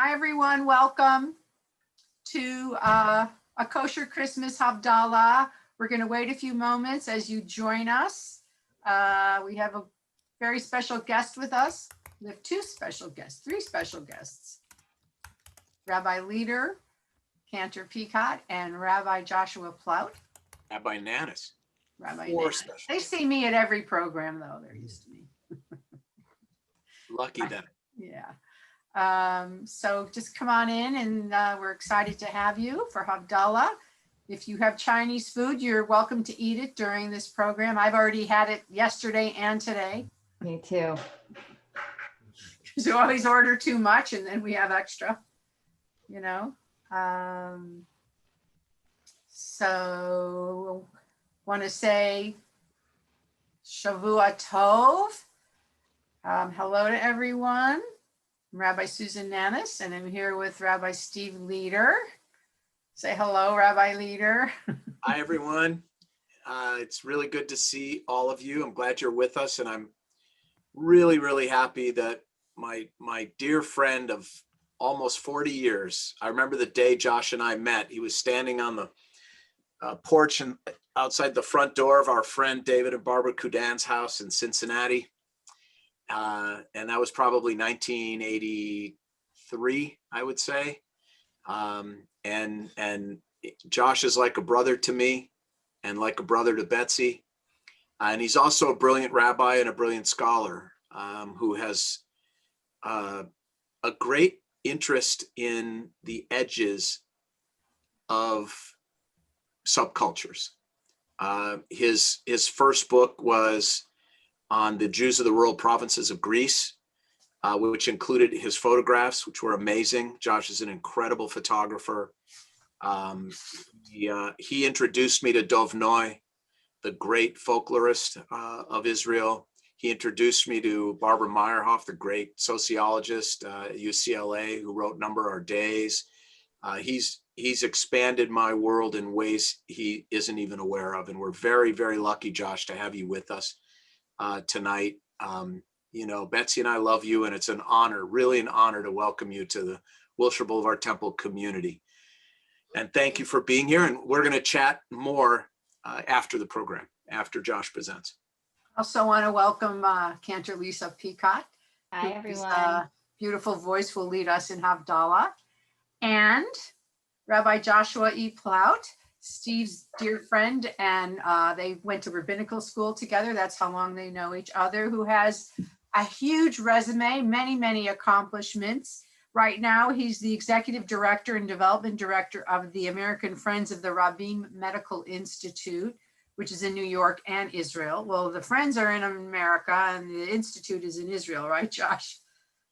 Hi, everyone. Welcome to A Kosher Christmas Havdalah. We're going to wait a few moments as you join us. We have a very special guest with us. We have three special guests. Rabbi Leder, Cantor Peicott, and Rabbi Joshua Plaut. Rabbi Nanus. Rabbi Nanus. They see me at every program, though. They're used to me. Lucky them. Yeah. So just come on in, and we're excited to have you for Havdalah. If you have Chinese food, you're welcome to eat it during this program. I've already had it yesterday and today. Me too. Because we always order too much and then we have extra, you know. So want to say Shavua Tov. Hello to everyone. I'm Rabbi Susan Nanus, and I'm here with Rabbi Steve Leder. Say hello, Rabbi Leder. Hi, everyone. It's really good to see all of you. I'm glad you're with us, and I'm really, really happy that my dear friend of almost 40 years, I remember the day Josh and I met. He was standing on the porch and outside the front door of our friend David and Barbara Kudan's house in Cincinnati. And that was probably 1983, I would say. And Josh is like a brother to me and like a brother to Betsy. And he's also a brilliant rabbi and a brilliant scholar who has a great interest in the edges of subcultures. His first book was on the Jews of the rural provinces of Greece, which included his photographs, which were amazing. Josh is an incredible photographer. He introduced me to Dov Noy, the great folklorist of Israel. He introduced me to Barbara Meyerhoff, the great sociologist at UCLA, who wrote Number Our Days. He's expanded my world in ways he isn't even aware of. And we're very, very lucky, Josh, to have you with us tonight. You know, Betsy and I love you, and it's an honor, really an honor to welcome you to the Wilshire Boulevard Temple community. And thank you for being here. And we're going to chat more after the program, after Josh presents. Also want to welcome Cantor Lisa Peicott. Hi, everyone. Beautiful voice will lead us in Havdalah. And Rabbi Joshua E. Plaut, Steve's dear friend, and they went to rabbinical school together. That's how long they know each other, who has a huge resume, many, many accomplishments. Right now, he's the executive director and development director of the American Friends of the Rabbim Medical Institute, which is in New York and Israel. Well, the Friends are in America and the Institute is in Israel, right, Josh?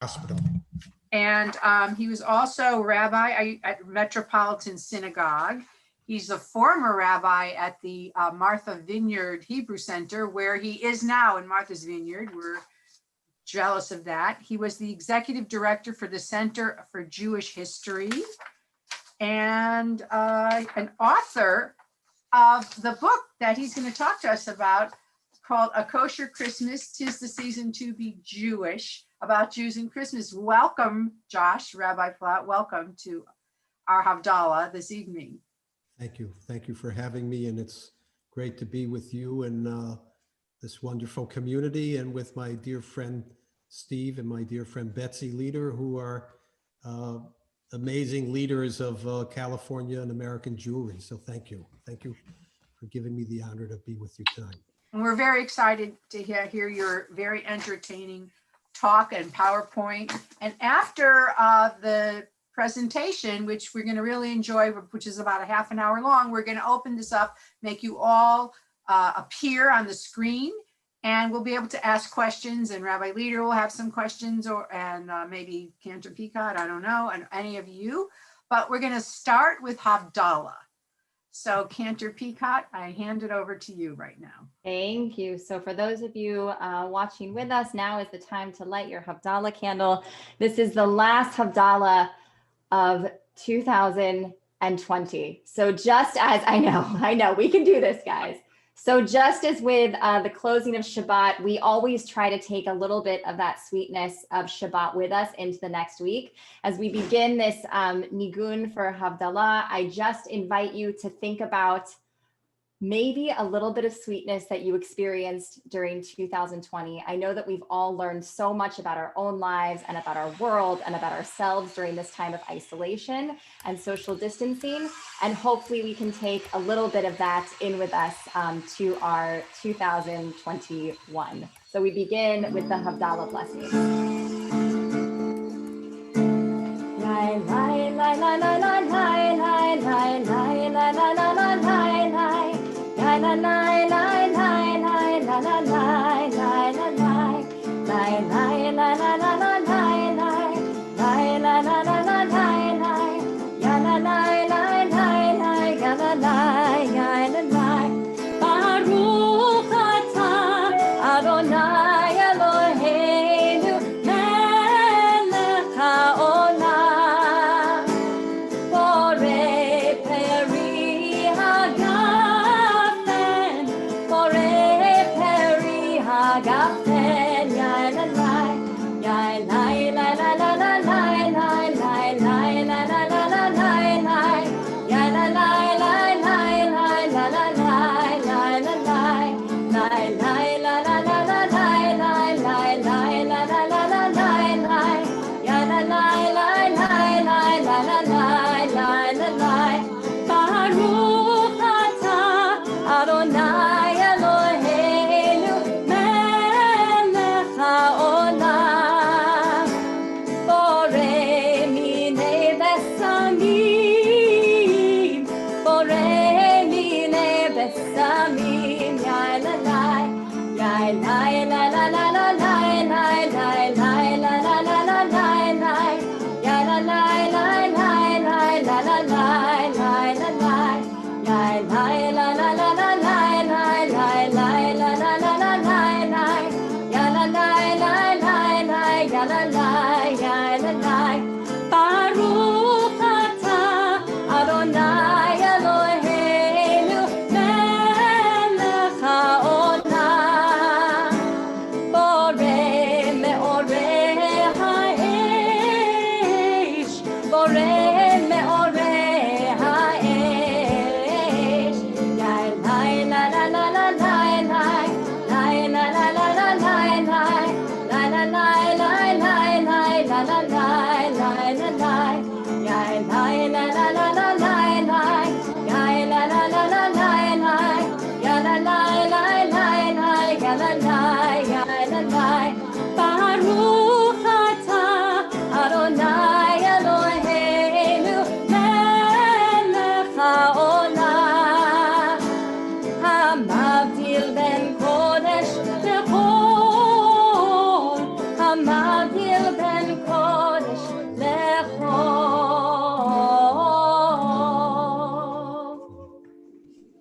Hospital. And he was also rabbi at Metropolitan Synagogue. He's a former rabbi at the Martha Vineyard Hebrew Center, where he is now in Martha's Vineyard. We're jealous of that. He was the executive director for the Center for Jewish History and an author of the book that he's going to talk to us about called A Kosher Christmas, 'Tis the Season to be Jewish, about Jews and Christmas. Welcome, Josh, Rabbi Plaut. Welcome to our Havdalah this evening. Thank you. Thank you for having me. And it's great to be with you and this wonderful community and with my dear friend, Steve, and my dear friend, Betsy Leder, who are amazing leaders of California and American Jewry. So thank you. Thank you for giving me the honor to be with you tonight. And we're very excited to hear your very entertaining talk and PowerPoint. And after the presentation, which we're going to really enjoy, which is about a half an hour long, we're going to open this up, make you all appear on the screen, and we'll be able to ask questions, and Rabbi Leder will have some questions, and maybe Cantor Peicott, I don't know, and any of you. But we're going to start with Havdalah. So Cantor Peicott, I hand it over to you right now. Thank you. So for those of you watching with us, now is the time to light your Havdalah candle. This is the last Havdalah of 2020. So just as I know, we can do this, guys. So just as with the closing of Shabbat, we always try to take a little bit of that sweetness of Shabbat with us into the next week. As we begin this nigun for Havdalah, I just invite you to think about maybe a little bit of sweetness that you experienced during 2020. I know that we've all learned so much about our own lives and about our world and about ourselves during this time of isolation and social distancing. And hopefully we can take a little bit of that in with us to our 2021. So we begin with the Havdalah blessing.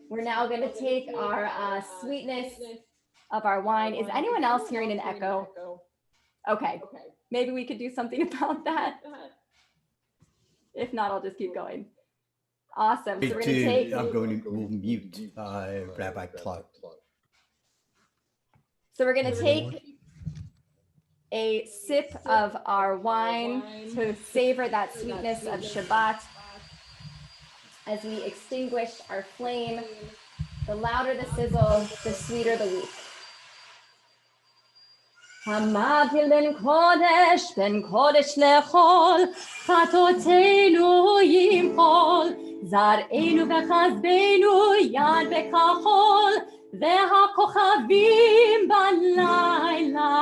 We're now going to take our sweetness of our wine. Is anyone else hearing an echo? Okay, maybe we could do something about that. If not, I'll just keep going. Awesome. So we're going to take. I'm going to mute Rabbi Plaut. So we're going to take a sip of our wine to savor that sweetness of Shabbat. As we extinguish our flame, the louder the sizzle, the sweeter the week. Hamavil ben kodesh lechol, chatotenu yimchol, zar'enu v'chazbenu yad bekachol, והכוכבים בלילה,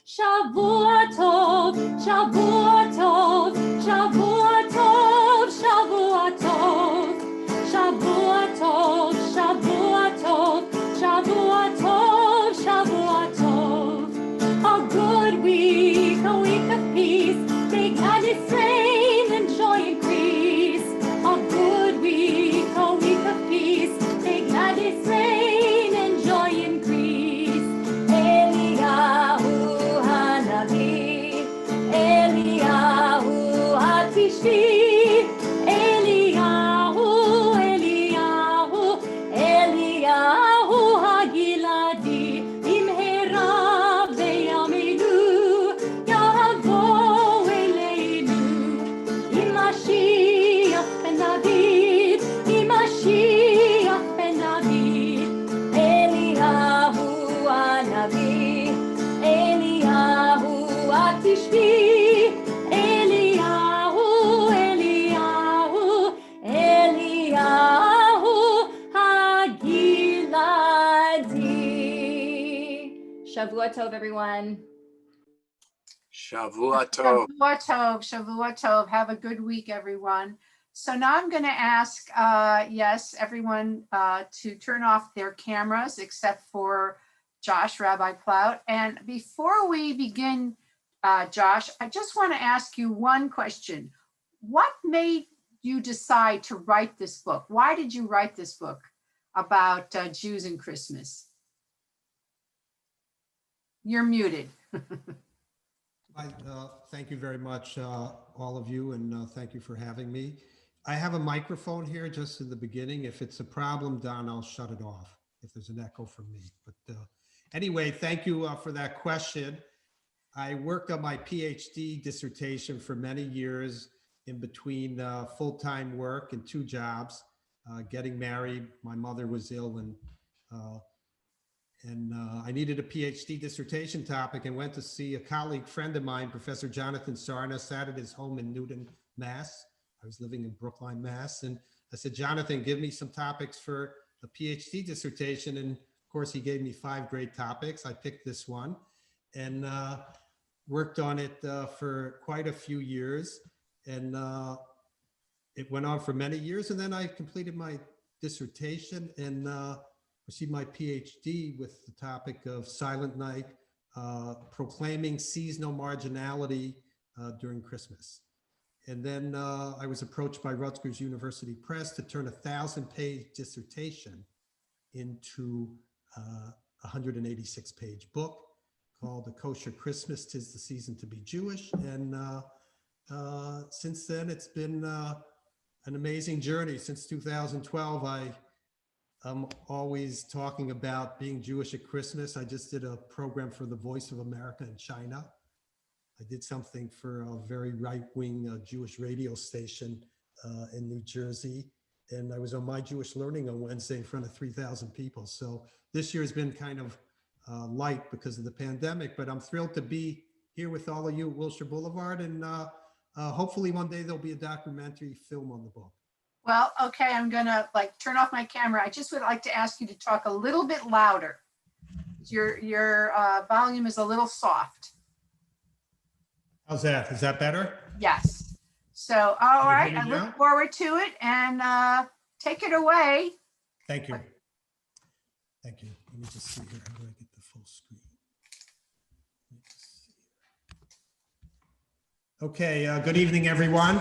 שבוע טוב, שבוע טוב, שבוע טוב, שבוע טוב, שבוע טוב, שבוע טוב, שבוע טוב, שבוע טוב. A good week, a week of peace, may gladness reign and joy increase. A good week, a week of peace, may gladness reign and joy increase. Shavua Tov, everyone. Shavua Tov. Shavua Tov, Shavua Tov. Have a good week, everyone. So now I'm going to ask, yes, everyone to turn off their cameras except for Josh, Rabbi Plaut. And before we begin, Josh, I just want to ask you one question. What made you decide to write this book? Why did you write this book about Jews and Christmas? You're muted. Thank you very much, all of you, and thank you for having me. I have a microphone here just in the beginning. If it's a problem, Don, I'll shut it off if there's an echo from me. But anyway, thank you for that question. I worked on my PhD dissertation for many years in between full-time work and 2 jobs, getting married. My mother was ill, and I needed a PhD dissertation topic and went to see a colleague friend of mine, Professor Jonathan Sarna, sat at his home in Newton, Mass. I was living in Brookline, Mass. And I said, Jonathan, give me some topics for a PhD dissertation. And of course, he gave me 5 great topics. I picked this one and worked on it for quite a few years. And it went on for many years. And then I completed my dissertation and received my PhD with the topic of Silent Night, proclaiming seasonal marginality during Christmas. And then I was approached by Rutgers University Press to turn a 1,000-page dissertation into a 186-page book called A Kosher Christmas, 'Tis the Season to be Jewish. And since then, it's been an amazing journey. Since 2012, I'm always talking about being Jewish at Christmas. I just did a program for the Voice of America in China. I did something for a very right-wing Jewish radio station in New Jersey. And I was on My Jewish Learning on Wednesday in front of 3,000 people. So this year has been kind of light because of the pandemic, but I'm thrilled to be here with all of you at Wilshire Boulevard. And hopefully one day there'll be a documentary film on the book. Well, okay, I'm gonna turn off my camera. I just would like to ask you to talk a little bit louder. Your volume is a little soft. How's that? Is that better? Yes. So, all right, hear I me look now? forward to it and take it away. Thank you. Thank you. Let me just see here. How do I get the full screen? Let me just see here. Okay, good evening, everyone.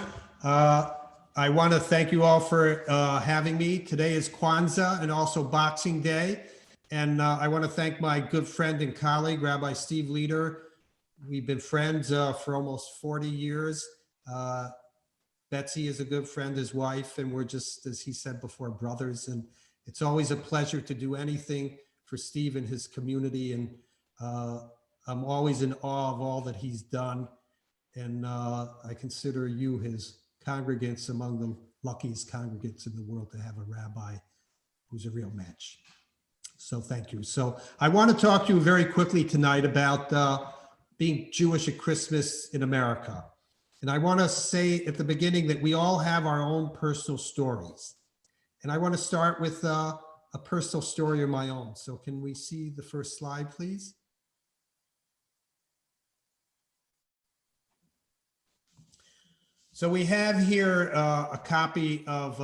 I want to thank you all for having me. Today is Kwanzaa and also Boxing Day. And I want to thank my good friend and colleague, Rabbi Steve Leder. We've been friends for almost 40 years. Betsy is a good friend, his wife, and we're just, as he said before, brothers. And it's always a pleasure to do anything for Steve and his community. And I'm always in awe of all that he's done. And I consider you his congregants among the luckiest congregants in the world to have a rabbi who's a real match. So thank you. So I want to talk to you very quickly tonight about being Jewish at Christmas in America. And I want to say at the beginning that we all have our own personal stories. And I want to start with a personal story of my own. So can we see the first slide, please? So we have here a copy of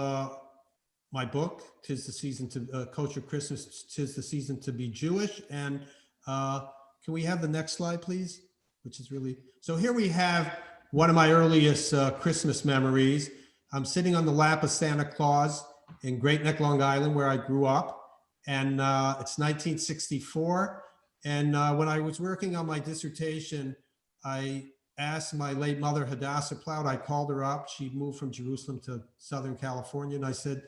my book, "Tis the Season to Kosher Christmas, 'Tis the Season to be Jewish." And can we have the next slide, please? Which is really, so here we have one of my earliest Christmas memories. I'm sitting on the lap of Santa Claus in Great Neck, Long Island, where I grew up. And it's 1964. And when I was working on my dissertation, I asked my late mother, Hadassah Plaut, I called her up. She moved from Jerusalem to Southern California. And I said,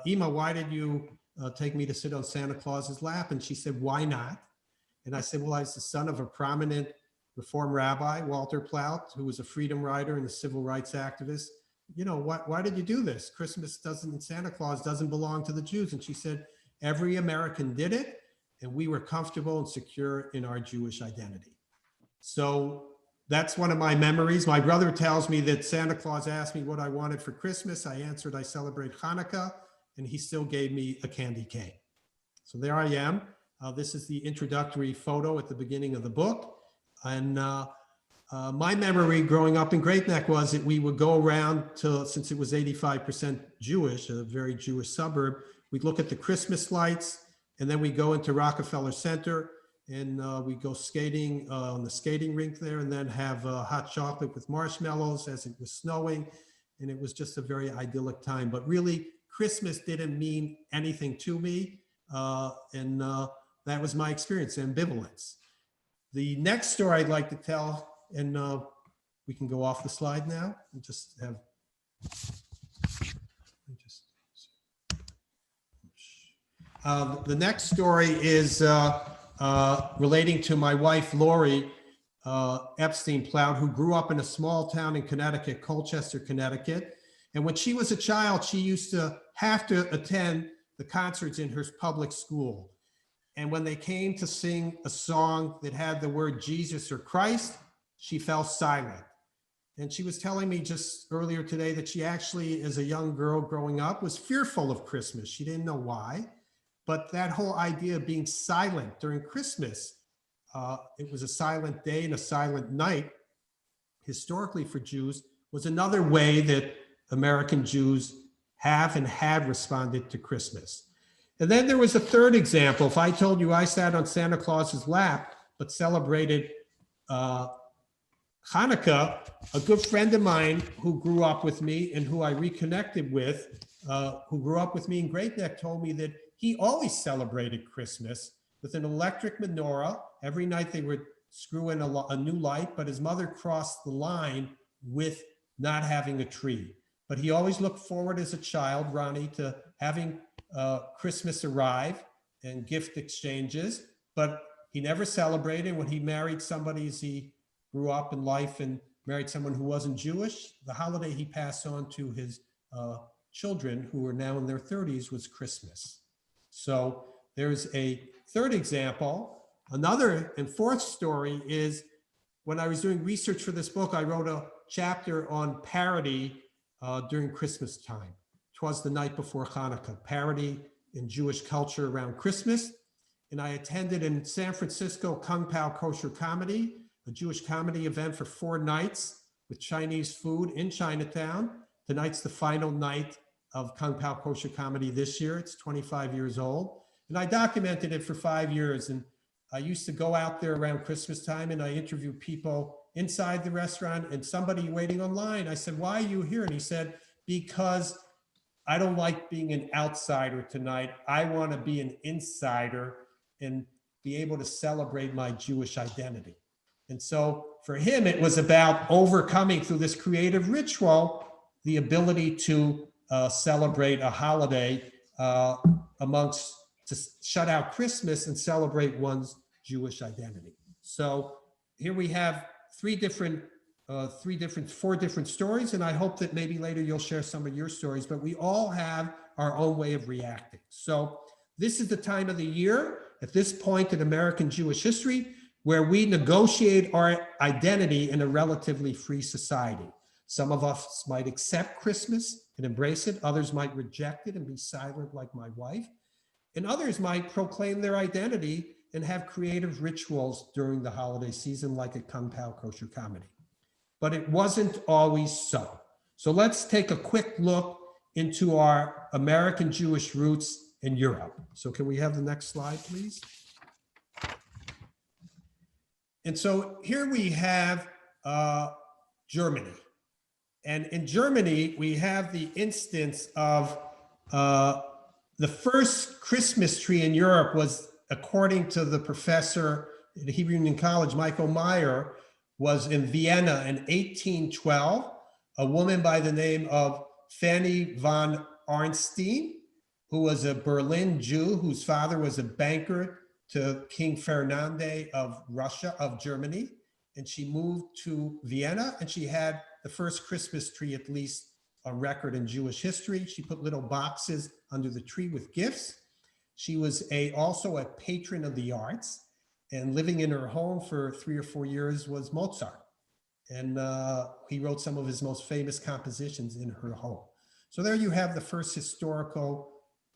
Ima, why did you take me to sit on Santa Claus's lap? And she said, why not? And I said, well, I was the son of a prominent Reform rabbi, Walter Plaut, who was a freedom rider and a civil rights activist. You know, why did you do this? Christmas doesn't, Santa Claus doesn't belong to the Jews. And she said, every American did it, and we were comfortable and secure in our Jewish identity. So that's one of my memories. My brother tells me that Santa Claus asked me what I wanted for Christmas. I answered, I celebrate Hanukkah, and he still gave me a candy cane. So there I am. This is the introductory photo at the beginning of the book. And my memory growing up in Great Neck was that we would go around to, since it was 85% Jewish, a very Jewish suburb, we'd look at the Christmas lights, and then we go into Rockefeller Center, and we go skating on the skating rink there, and then have hot chocolate with marshmallows as it was snowing. And it was just a very idyllic time. But really, Christmas didn't mean anything to me. And that was my experience, ambivalence. The next story I'd like to tell, and we can go off the slide now and just have, the next story is relating to my wife, Lori Epstein Plaut, who grew up in a small town in Connecticut, Colchester, Connecticut. And when she was a child, she used to have to attend the concerts in her public school. And when they came to sing a song that had the word Jesus or Christ, she fell silent. And she was telling me just earlier today that she actually, as a young girl growing up, was fearful of Christmas. She didn't know why, but that whole idea of being silent during Christmas, it was a silent day and a silent night, historically for Jews, was another way that American Jews have and had responded to Christmas. And then there was a third example. If I told you I sat on Santa Claus's lap, but celebrated Hanukkah, a good friend of mine who grew up with me and who I reconnected with, who grew up with me in Great Neck, told me that he always celebrated Christmas with an electric menorah. Every night they would screw in a new light, but his mother crossed the line with not having a tree. But he always looked forward as a child, Ronnie, to having Christmas arrive and gift exchanges, but he never celebrated. When he married somebody, as he grew up in life and married someone who wasn't Jewish, the holiday he passed on to his children, who are now in their 30s, was Christmas. So there's a third example. Another and fourth story is when I was doing research for this book, I wrote a chapter on parody during Christmas time. 'Twas the night before Hanukkah, parody in Jewish culture around Christmas. And I attended in San Francisco Kung Pao Kosher Comedy, a Jewish comedy event for 4 nights with Chinese food in Chinatown. Tonight's the final night of Kung Pao Kosher Comedy this year. It's 25 years old. And I documented it for 5 years. And I used to go out there around Christmas time and I interviewed people inside the restaurant and somebody waiting online. I said, "Why are you here?" And he said, "Because I don't like being an outsider tonight. I want to be an insider and be able to celebrate my Jewish identity." And so for him, it was about overcoming through this creative ritual, the ability to celebrate a holiday to shut out Christmas and celebrate one's Jewish identity. So here we have four different stories, and I hope that maybe later you'll share some of your stories, but we all have our own way of reacting. So this is the time of the year, at this point in American Jewish history, where we negotiate our identity in a relatively free society. Some of us might accept Christmas and embrace it. Others might reject it and be silent like my wife. And others might proclaim their identity and have creative rituals during the holiday season, like at Kung Pao Kosher Comedy. But it wasn't always so. So let's take a quick look into our American Jewish roots in Europe. So can we have the next slide, please? And so here we have Germany. And in Germany, we have the instance of the first Christmas tree in Europe was, according to the professor at Hebrew Union College, Michael Meyer, was in Vienna in 1812. A woman by the name of Fanny von Arnstein, who was a Berlin Jew, whose father was a banker to King Ferdinand of Germany. And she moved to Vienna and she had the first Christmas tree, at least on record in Jewish history. She put little boxes under the tree with gifts. She was also a patron of the arts, and living in her home for 3 or 4 years was Mozart. And he wrote some of his most famous compositions in her home. So there you have the first historical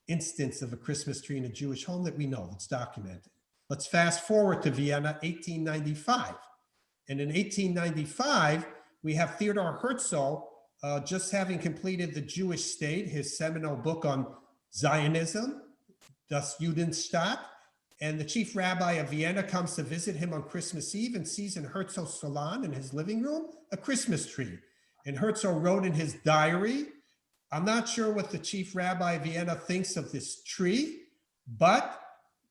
instance of a Christmas tree in a Jewish home that we know, that's documented. Let's fast forward to Vienna, 1895. And in 1895, we have Theodor Herzl just having completed The Jewish State, his seminal book on Zionism, Das Judenstaat. And the chief rabbi of Vienna comes to visit him on Christmas Eve and sees in Herzl's salon in his living room a Christmas tree. And Herzl wrote in his diary, I'm not sure what the chief rabbi of Vienna thinks of this tree, but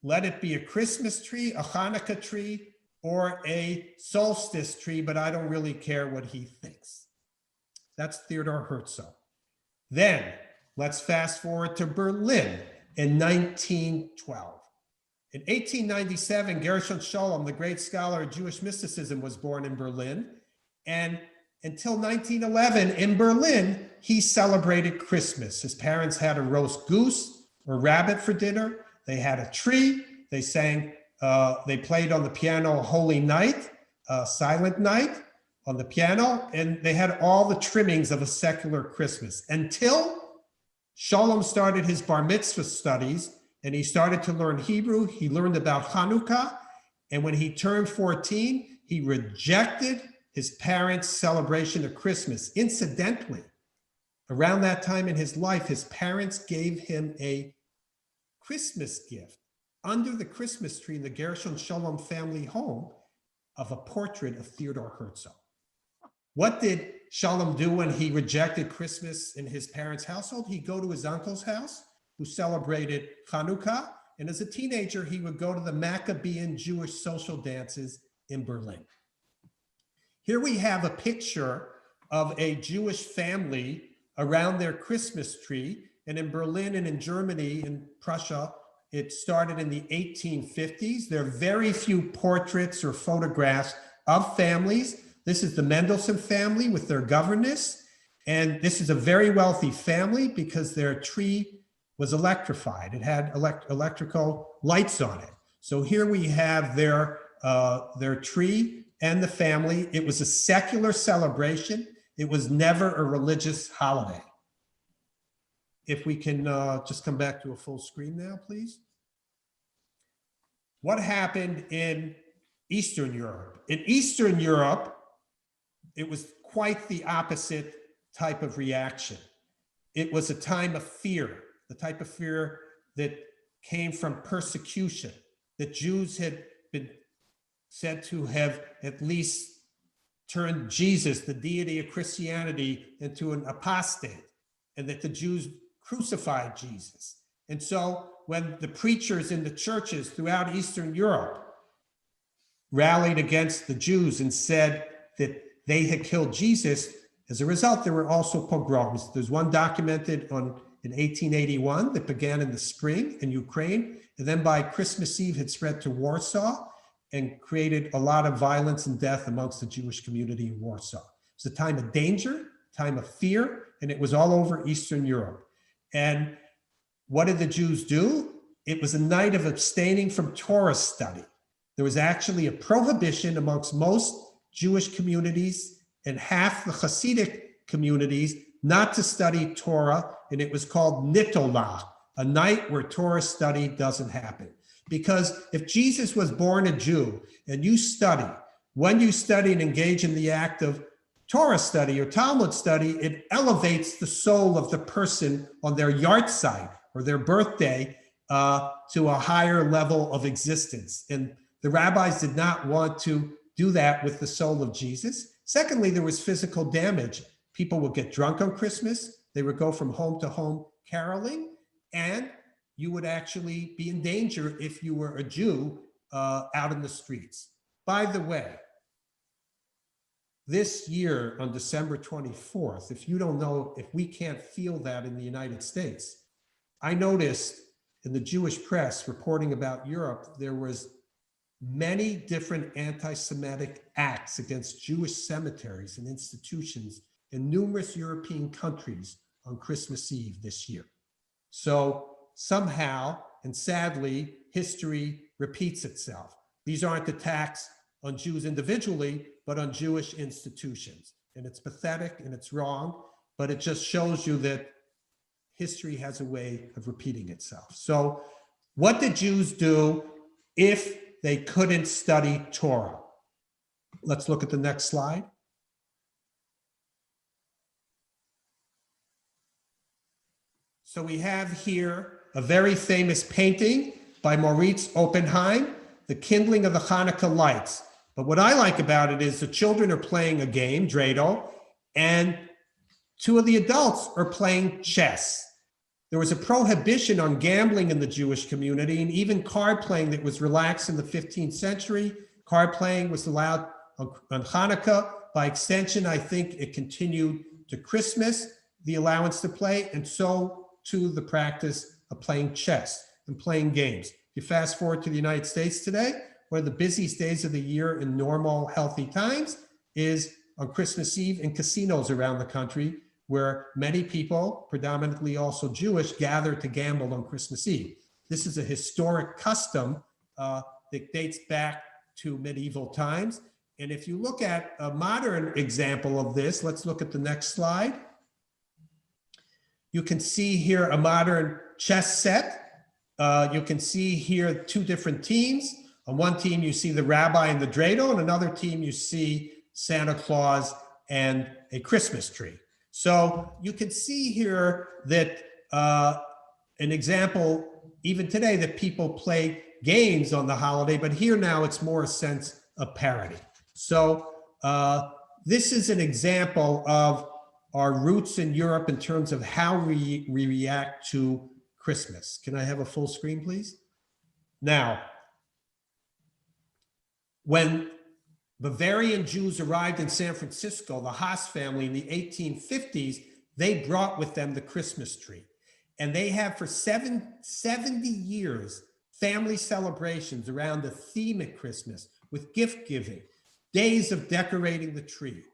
let it be a Christmas tree, a Hanukkah tree, or a solstice tree, but I don't really care what he thinks. That's Theodor Herzl. Then let's fast forward to Berlin in 1912. In 1897, Gershon Scholem, the great scholar of Jewish mysticism, was born in Berlin. And until 1911, in Berlin, he celebrated Christmas. His parents had a roast goose or rabbit for dinner. They had a tree. They sang, they played on the piano Holy Night, Silent Night on the piano, and they had all the trimmings of a secular Christmas until Sholem started his bar mitzvah studies and he started to learn Hebrew. He learned about Hanukkah. And when he turned 14, he rejected his parents' celebration of Christmas. Incidentally, around that time in his life, his parents gave him a Christmas gift under the Christmas tree in the Gershon Scholem family home of a portrait of Theodor Herzl. What did Scholem do when he rejected Christmas in his parents' household? He'd go to his uncle's house, who celebrated Hanukkah, and as a teenager, he would go to the Maccabean Jewish social dances in Berlin. Here we have a picture of a Jewish family around their Christmas tree. And in Berlin and in Germany, in Prussia, it started in the 1850s. There are very few portraits or photographs of families. This is the Mendelssohn family with their governess. And this is a very wealthy family because their tree was electrified. It had electrical lights on it. So here we have their tree and the family. It was a secular celebration. It was never a religious holiday. If we can just come back to a full screen now, please. What happened in Eastern Europe? In Eastern Europe, it was quite the opposite type of reaction. It was a time of fear, the type of fear that came from persecution, that Jews had been said to have at least turned Jesus, the deity of Christianity, into an apostate, and that the Jews crucified Jesus. And so when the preachers in the churches throughout Eastern Europe rallied against the Jews and said that they had killed Jesus, as a result, there were also pogroms. There's one documented in 1881 that began in the spring in Ukraine, and then by Christmas Eve had spread to Warsaw and created a lot of violence and death amongst the Jewish community in Warsaw. It was a time of danger, time of fear, and it was all over Eastern Europe. And what did the Jews do? It was a night of abstaining from Torah study. There was actually a prohibition amongst most Jewish communities and half the Hasidic communities not to study Torah, and it was called Nitolah, a night where Torah study doesn't happen. Because if Jesus was born a Jew and you study, when you study and engage in the act of Torah study or Talmud study, it elevates the soul of the person on their yahrzeit or their birthday to a higher level of existence. And the rabbis did not want to do that with the soul of Jesus. Secondly, there was physical damage. People would get drunk on Christmas. They would go from home to home caroling, and you would actually be in danger if you were a Jew out in the streets. By the way, this year on December 24th, if you don't know, if we can't feel that in the United States, I noticed in the Jewish press reporting about Europe, there was many different anti-Semitic acts against Jewish cemeteries and institutions in numerous European countries on Christmas Eve this year. So somehow, and sadly, history repeats itself. These aren't attacks on Jews individually, but on Jewish institutions. And it's pathetic and it's wrong, but it just shows you that history has a way of repeating itself. So what did Jews do if they couldn't study Torah. Let's look at the next slide. So we have here a very famous painting by Moritz Oppenheim, The Kindling of the Hanukkah Lights. But what I like about it is the children are playing a game, dreidel, and two of the adults are playing chess. There was a prohibition on gambling in the Jewish community, and even card playing that was relaxed in the 15th century. Card playing was allowed on Hanukkah. By extension, I think it continued to Christmas, the allowance to play, and so to the practice of playing chess and playing games. You fast forward to the United States today, one of the busiest days of the year in normal, healthy times is on Christmas Eve in casinos around the country, where many people, predominantly also Jewish, gather to gamble on Christmas Eve. This is a historic custom that dates back to medieval times. And if you look at a modern example of this, let's look at the next slide. You can see here a modern chess set. You can see here two different teams. On one team, you see the rabbi and the dreidel, and another team, you see Santa Claus and a Christmas tree. So you can see here that an example, even today, that people play games on the holiday, but here now it's more a sense of parody. So this is an example of our roots in Europe in terms of how we react to Christmas. Can I have a full screen, please? Now, when Bavarian Jews arrived in San Francisco, the Haas family in the 1850s, they brought with them the Christmas tree. And they have for 70 years, family celebrations around the theme at Christmas with gift giving, days of decorating the tree.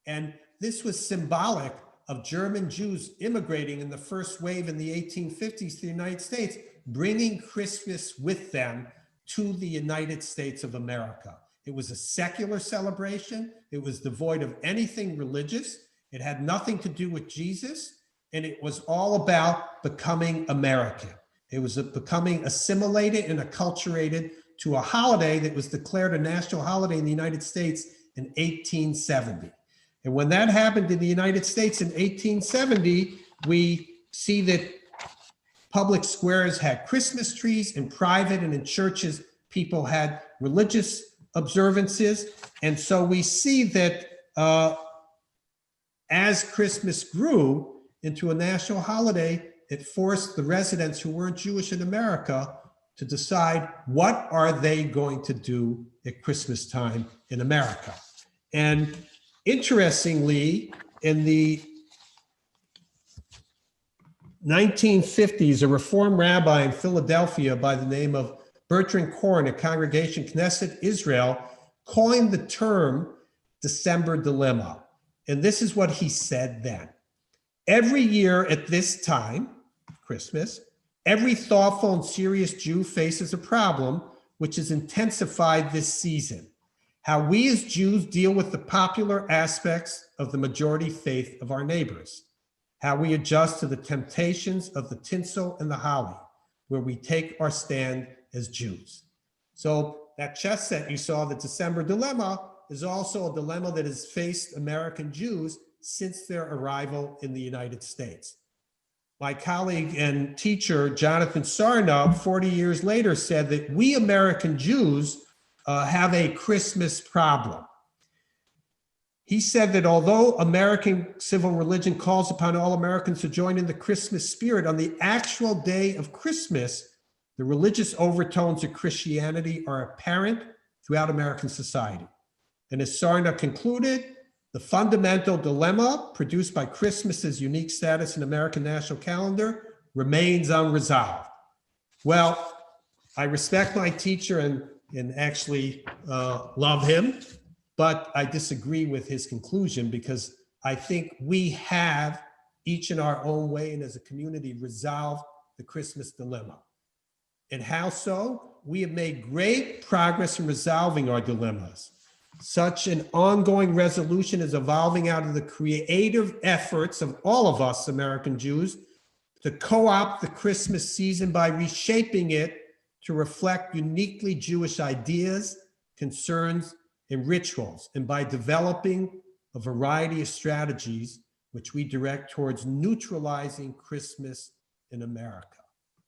And this was symbolic of German Jews immigrating in the first wave in the 1850s to the United States, bringing Christmas with them to the United States of America. It was a secular celebration. It was devoid of anything religious. It had nothing to do with Jesus. And it was all about becoming American. It was becoming assimilated and acculturated to a holiday that was declared a national holiday in the United States in 1870. And when that happened in the United States in 1870, we see that public squares had Christmas trees, in private and in churches, people had religious observances. And so we see that as Christmas grew into a national holiday, it forced the residents who weren't Jewish in America to decide what are they going to do at Christmas time in America. And interestingly, in the 1950s, a Reform rabbi in Philadelphia by the name of Bertrand Korn at Congregation Knesset Israel coined the term December dilemma. And this is what he said then. Every year at this time, Christmas, every thoughtful and serious Jew faces a problem which is intensified this season. How we as Jews deal with the popular aspects of the majority faith of our neighbors. How we adjust to the temptations of the tinsel and the holly, where we take our stand as Jews. So that chess set you saw, the December dilemma, is also a dilemma that has faced American Jews since their arrival in the United States. My colleague and teacher, Jonathan Sarnow, 40 years later said that we American Jews have a Christmas problem. He said that although American civil religion calls upon all Americans to join in the Christmas spirit, on the actual day of Christmas, the religious overtones of Christianity are apparent throughout American society. And as Sarnow concluded, the fundamental dilemma produced by Christmas's unique status in American national calendar remains unresolved. Well, I respect my teacher and actually love him, but I disagree with his conclusion because I think we have, each in our own way and as a community, resolved the Christmas dilemma. And how so? We have made great progress in resolving our dilemmas. Such an ongoing resolution is evolving out of the creative efforts of all of us American Jews to co-opt the Christmas season by reshaping it to reflect uniquely Jewish ideas, concerns, and rituals, and by developing a variety of strategies which we direct towards neutralizing Christmas in America.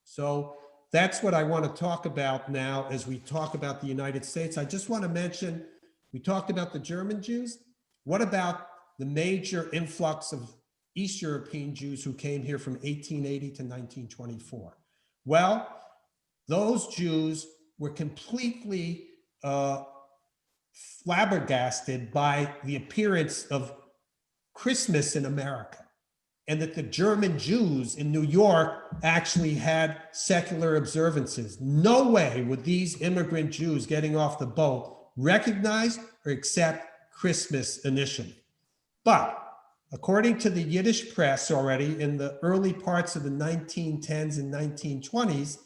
So that's what I want to talk about now as we talk about the United States. I just want to mention, we talked about the German Jews. What about the major influx of East European Jews who came here from 1880 to 1924? Well, those Jews were completely flabbergasted by the appearance of Christmas in America, and that the German Jews in New York actually had secular observances. No way would these immigrant Jews getting off the boat recognize or accept Christmas initially. But according to the Yiddish press already in the early parts of the 1910s and 1920s,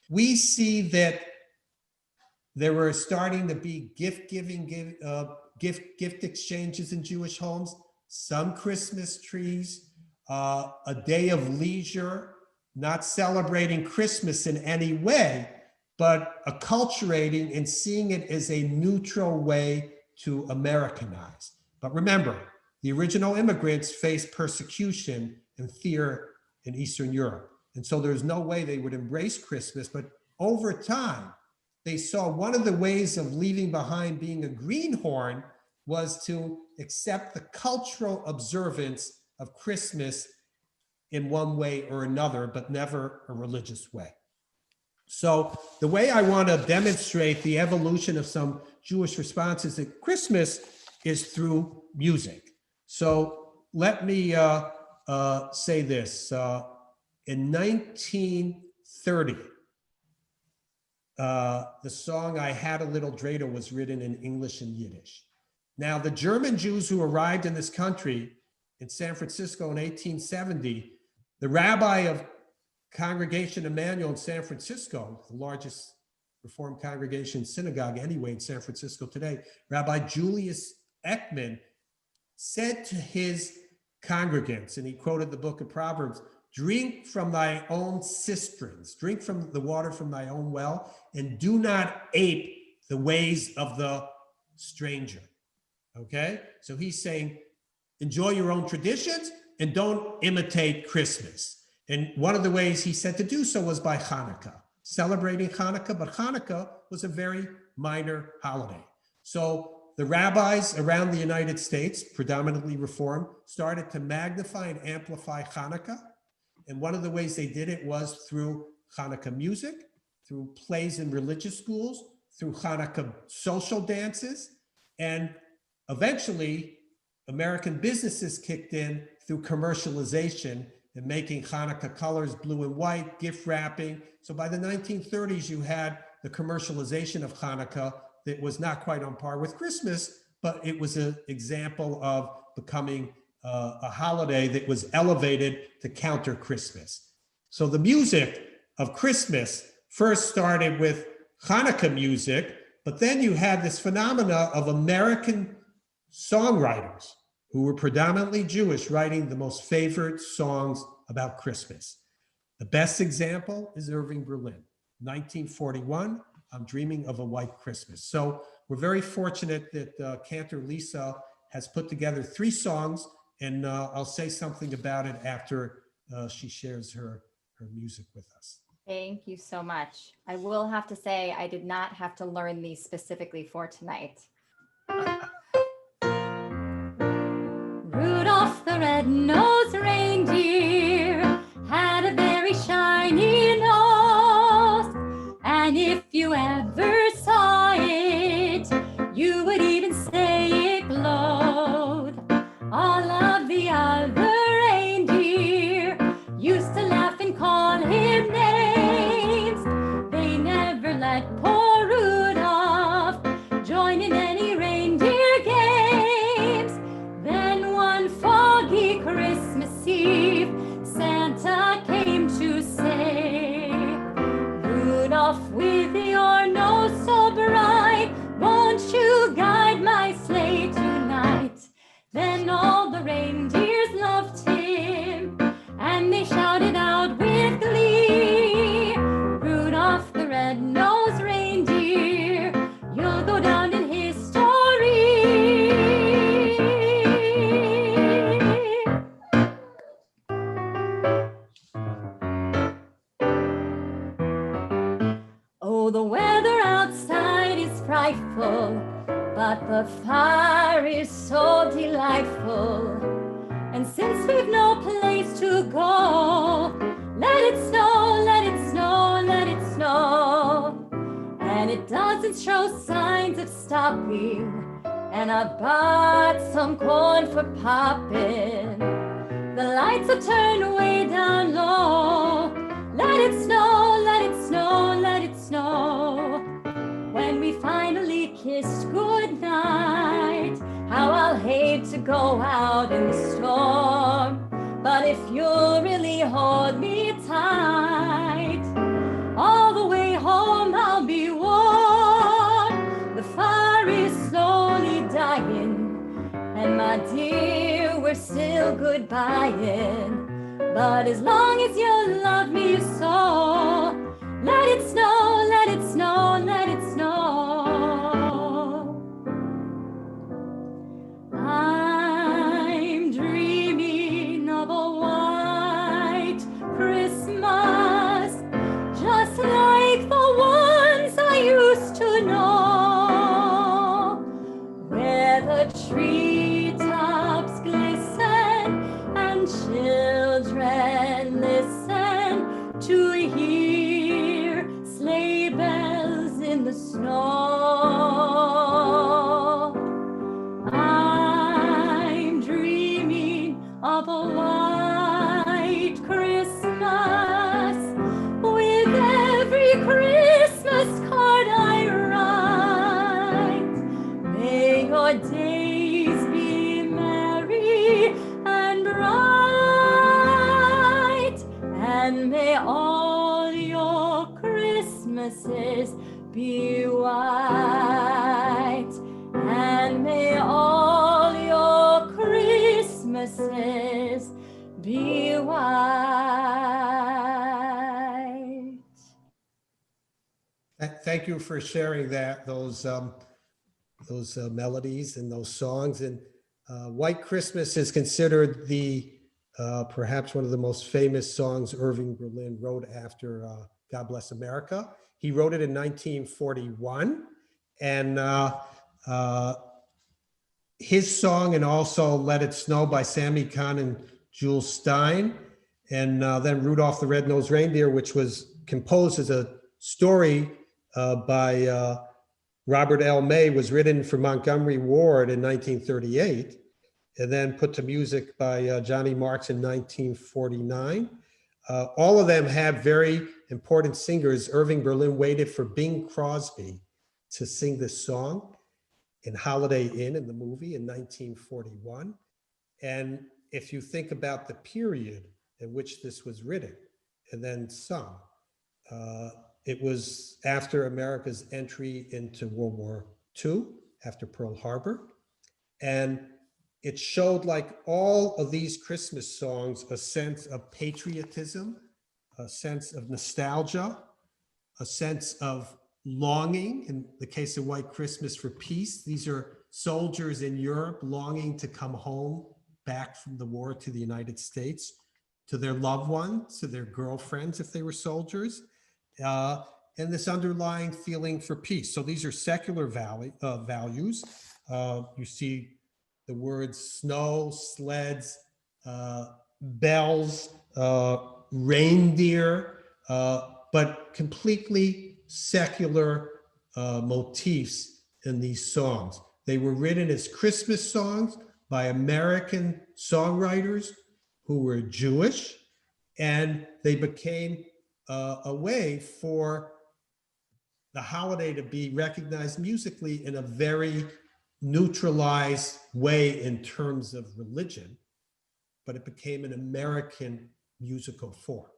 we see that there were starting to be gift exchanges in Jewish homes, some Christmas trees, a day of leisure, not celebrating Christmas in any way, but acculturating and seeing it as a neutral way to Americanize. But remember, the original immigrants faced persecution and fear in Eastern Europe. And so there's no way they would embrace Christmas, but over time, they saw one of the ways of leaving behind being a greenhorn was to accept the cultural observance of Christmas in one way or another, but never a religious way. So the way I want to demonstrate the evolution of some Jewish responses to Christmas is through music. So let me say this. In 1930, the song I Had a Little Dreidel was written in English and Yiddish. Now, the German Jews who arrived in this country in San Francisco in 1870, the rabbi of Congregation Emmanuel in San Francisco, the largest Reformed congregation synagogue anyway in San Francisco today, Rabbi Julius Ekman said to his congregants, and he quoted the book of Proverbs, "Drink from thy own cisterns, drink from the water from thy own well, and do not ape the ways of the stranger." Okay? So he's saying, enjoy your own traditions and don't imitate Christmas. And one of the ways he said to do so was by Hanukkah, celebrating Hanukkah, but Hanukkah was a very minor holiday. So the rabbis around the United States, predominantly Reformed, started to magnify and amplify Hanukkah. And one of the ways they did it was through Hanukkah music, through plays in religious schools, through Hanukkah social dances, and eventually American businesses kicked in through commercialization and making Hanukkah colors blue and white, gift wrapping. So by the 1930s, you had the commercialization of Hanukkah that was not quite on par with Christmas, but it was an example of becoming a holiday that was elevated to counter Christmas. So the music of Christmas first started with Hanukkah music, but then you had this phenomena of American songwriters who were predominantly Jewish writing the most favorite songs about Christmas. The best example is Irving Berlin, 1941, I'm Dreaming of a White Christmas. So we're very fortunate that Cantor Lisa has put together 3 songs, and I'll say something about it after she shares her music with us. Thank you so much. I will have to say, I did not have to learn these specifically for tonight. Rudolph the red-nosed reindeer had a very shiny nose, and if you ever saw it, you would even say it glowed. All of the other reindeer used to laugh and call him names. They never let poor Rudolph join in any reindeer games. Then one foggy Christmas Eve, Santa came to say, Rudolph, with your nose so bright, won't you guide my sleigh? But the fire is so delightful, and since we've no place to go, let it snow, let it snow, let it snow. And it doesn't show signs of stopping, and I bought some corn for popping. The lights are turned way down low. Let it snow, let it snow, let it snow. When we finally kiss goodnight, how I'll hate to go out in the storm. But if you'll really hold me tight, all the way home I'll be warm. The fire is slowly dying, and my dear, we're still goodbying. But as long as you love me so, let it snow, let it snow, let it snow. I'm dreaming of a white Christmas, just like the ones I used to know, where the treetops glisten and children listen to hear sleigh bells in the snow. I'm dreaming of a white Christmas, with every Christmas card I write. May your days be merry and bright, and may all your Christmases be white, and may all your Christmases be white. Thank you for sharing those melodies and those songs. And White Christmas is considered the perhaps one of the most famous songs Irving Berlin wrote after God Bless America. He wrote it in 1941, and his song, and also Let It Snow by Sammy Kahn and Jules Stein, and then Rudolph the Red-Nosed Reindeer, which was composed as a story by Robert L. May, was written for Montgomery Ward in 1938, and then put to music by Johnny Marks in 1949. All of them have very important singers. Irving Berlin waited for Bing Crosby to sing this song in Holiday Inn in the movie in 1941. And if you think about the period in which this was written and then sung, it was after America's entry into World War II, after Pearl Harbor. And it showed, like all of these Christmas songs, a sense of patriotism, a sense of nostalgia, a sense of longing, in the case of White Christmas, for peace. These are soldiers in Europe longing to come home back from the war to the United States, to their loved ones, to their girlfriends if they were soldiers, and this underlying feeling for peace. So these are secular values. You see the words snow, sleds, bells, reindeer, but completely secular motifs in these songs. They were written as Christmas songs by American songwriters who were Jewish, and they became a way for the holiday to be recognized musically in a very neutralized way in terms of religion, but it became an American musical form.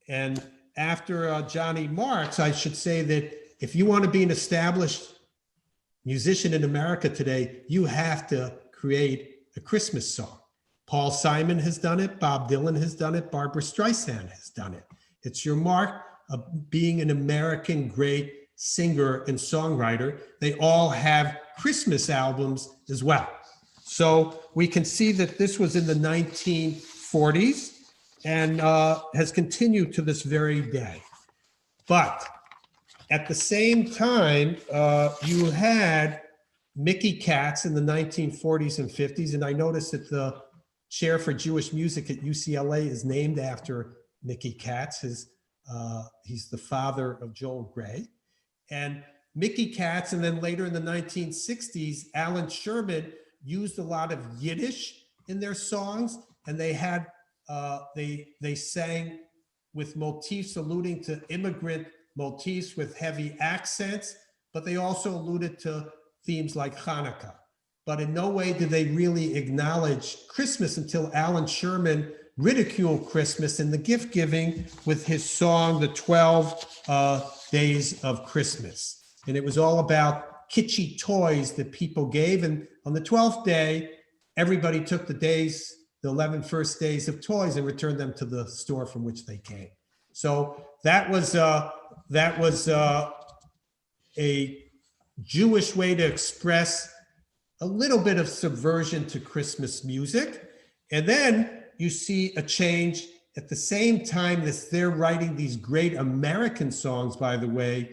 And after Johnny Marks, I should say that if you want to be an established musician in America today, you have to create a Christmas song. Paul Simon has done it, Bob Dylan has done it, Barbra Streisand has done it. It's your mark of being an American great singer and songwriter. They all have Christmas albums as well. So we can see that this was in the 1940s and has continued to this very day. But at the same time, you had Mickey Katz in the 1940s and 50s. And I noticed that the chair for Jewish music at UCLA is named after Mickey Katz. He's the father of Joel Gray. And Mickey Katz, and then later in the 1960s, Alan Sherman used a lot of Yiddish in their songs, and they had they sang with motifs alluding to immigrant motifs with heavy accents, but they also alluded to themes like Hanukkah. But in no way did they really acknowledge Christmas until Alan Sherman ridiculed Christmas in the gift giving with his song, The 12 Days of Christmas. And it was all about kitschy toys that people gave. And on the 12th day, everybody took the 11 first days of toys and returned them to the store from which they came. So that was a Jewish way to express a little bit of subversion to Christmas music. And then you see a change at the same time that they're writing these great American songs, by the way,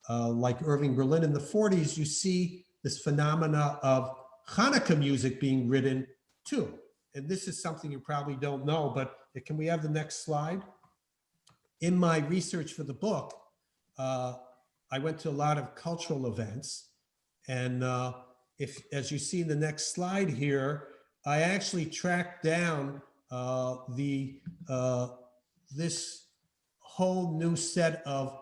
like Irving Berlin in the 40s, you see this phenomena of Hanukkah music being written too. And this is something you probably don't know, but can we have the next slide? In my research for the book, I went to a lot of cultural events. And as you see in the next slide here, I actually tracked down this whole new set of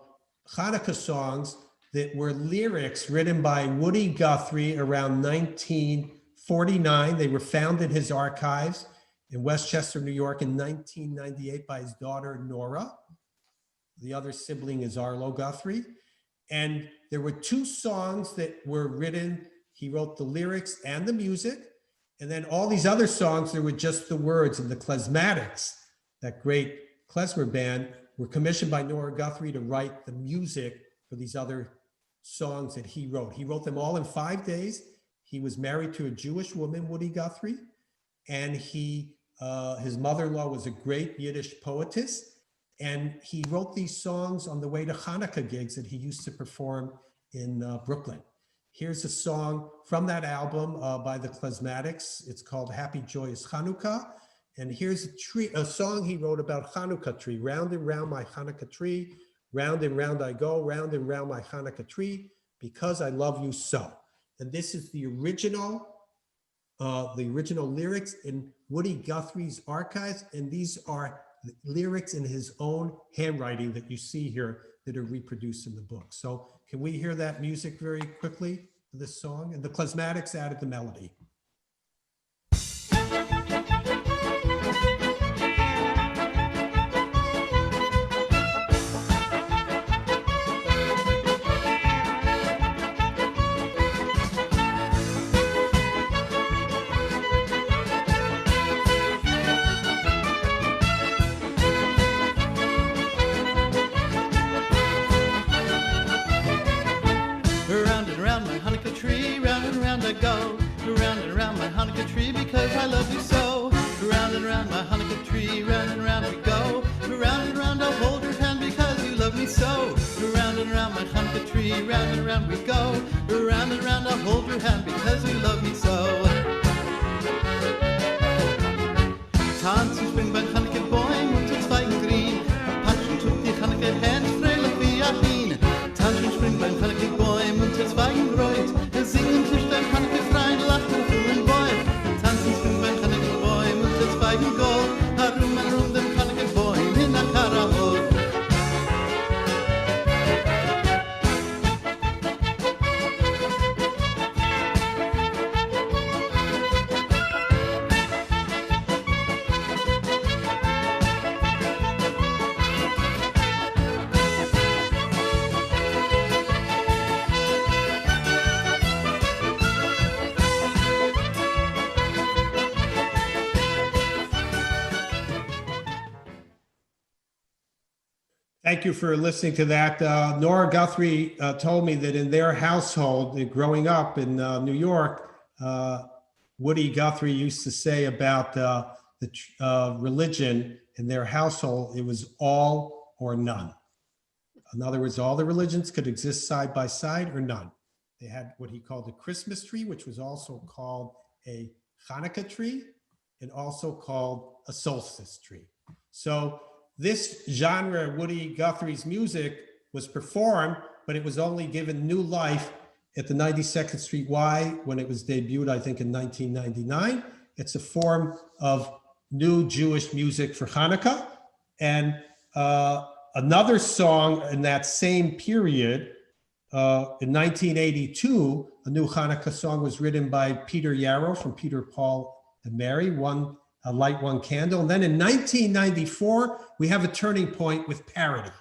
Hanukkah songs that were lyrics written by Woody Guthrie around 1949. They were found in his archives in Westchester, New York in 1998 by his daughter, Nora. The other sibling is Arlo Guthrie. And there were two songs that were written. He wrote the lyrics and the music. And then all these other songs, there were just the words. And the Klezmatics, that great klezmer band, were commissioned by Nora Guthrie to write the music for these other songs that he wrote. He wrote them all in 5 days. He was married to a Jewish woman, Woody Guthrie, and his mother-in-law was a great Yiddish poetess, and he wrote these songs on the way to Hanukkah gigs that he used to perform in Brooklyn. Here's a song from that album by the Klezmatics. It's called Happy Joyous Hanukkah. And here's a song he wrote about Hanukkah tree. Round and round my Hanukkah tree, round and round I go, round and round my Hanukkah tree, because I love you so. And this is the original lyrics in Woody Guthrie's archives. And these are lyrics in his own handwriting that you see here that are reproduced in the book. So can we hear that music very quickly for this song? And the Klezmatics added the melody. Go round and round my Hanukkah tree because I love you so. Round and round my Hanukkah tree, round and round we go. Round and round I'll hold your hand because you love me so. Round and round my Hanukkah tree, round and round we go. Round and round I'll hold your hand because you love me so. Tanzen springen beim Hanukkah-Bäum und zu Zweigen grün. Patschen tut die Hanukkah-Hand fröhlich wie Achim. Tanzen springen beim Hanukkah-Bäum und zu Zweigen reut. Singen Tisch beim Hanukkah-Freien, lachen und Bäum. Tanzen springen beim Hanukkah-Bäum und zu Zweigen Gold. Herum dem Hanukkah-Bäum in der Karaoke. Thank you for listening to that. Nora Guthrie told me that in their household, growing up in New York, Woody Guthrie used to say about the religion in their household, it was all or none. In other words, all the religions could exist side by side or none. They had what he called a Christmas tree, which was also called a Hanukkah tree, and also called a solstice tree. So this genre, Woody Guthrie's music, was performed, but it was only given new life at the 92nd Street Y when it was debuted, I think, in 1999. It's a form of new Jewish music for Hanukkah. And another song in that same period, in 1982, a new Hanukkah song was written by Peter Yarrow from Peter, Paul, and Mary, One Light, One Candle. And then in 1994, we have a turning point with parody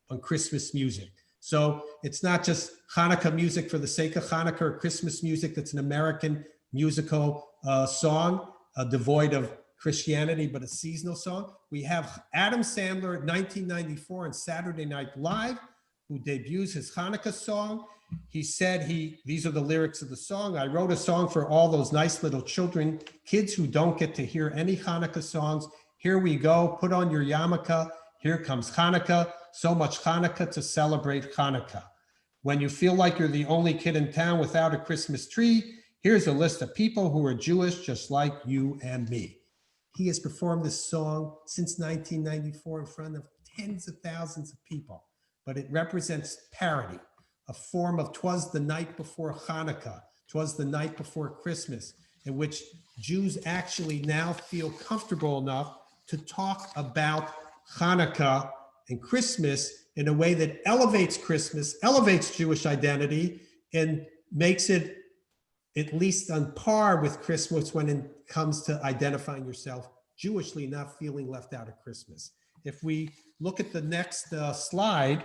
on Christmas music. So it's not just Hanukkah music for the sake of Hanukkah or Christmas music. That's an American musical song devoid of Christianity, but a seasonal song. We have Adam Sandler in 1994 on Saturday Night Live, who debuts his Hanukkah song. He said these are the lyrics of the song. I wrote a song for all those nice little children, kids who don't get to hear any Hanukkah songs. Here we go, put on your yarmulke. Here comes Hanukkah, so much Hanukkah to celebrate Hanukkah. When you feel like you're the only kid in town without a Christmas tree, here's a list of people who are Jewish just like you and me. He has performed this song since 1994 in front of tens of thousands of people, but it represents parody, a form of 'twas the night before Hanukkah, 'twas the night before Christmas, in which Jews actually now feel comfortable enough to talk about Hanukkah and Christmas in a way that elevates Christmas, elevates Jewish identity, and makes it at least on par with Christmas when it comes to identifying yourself Jewishly, not feeling left out of Christmas. If we look at the next slide,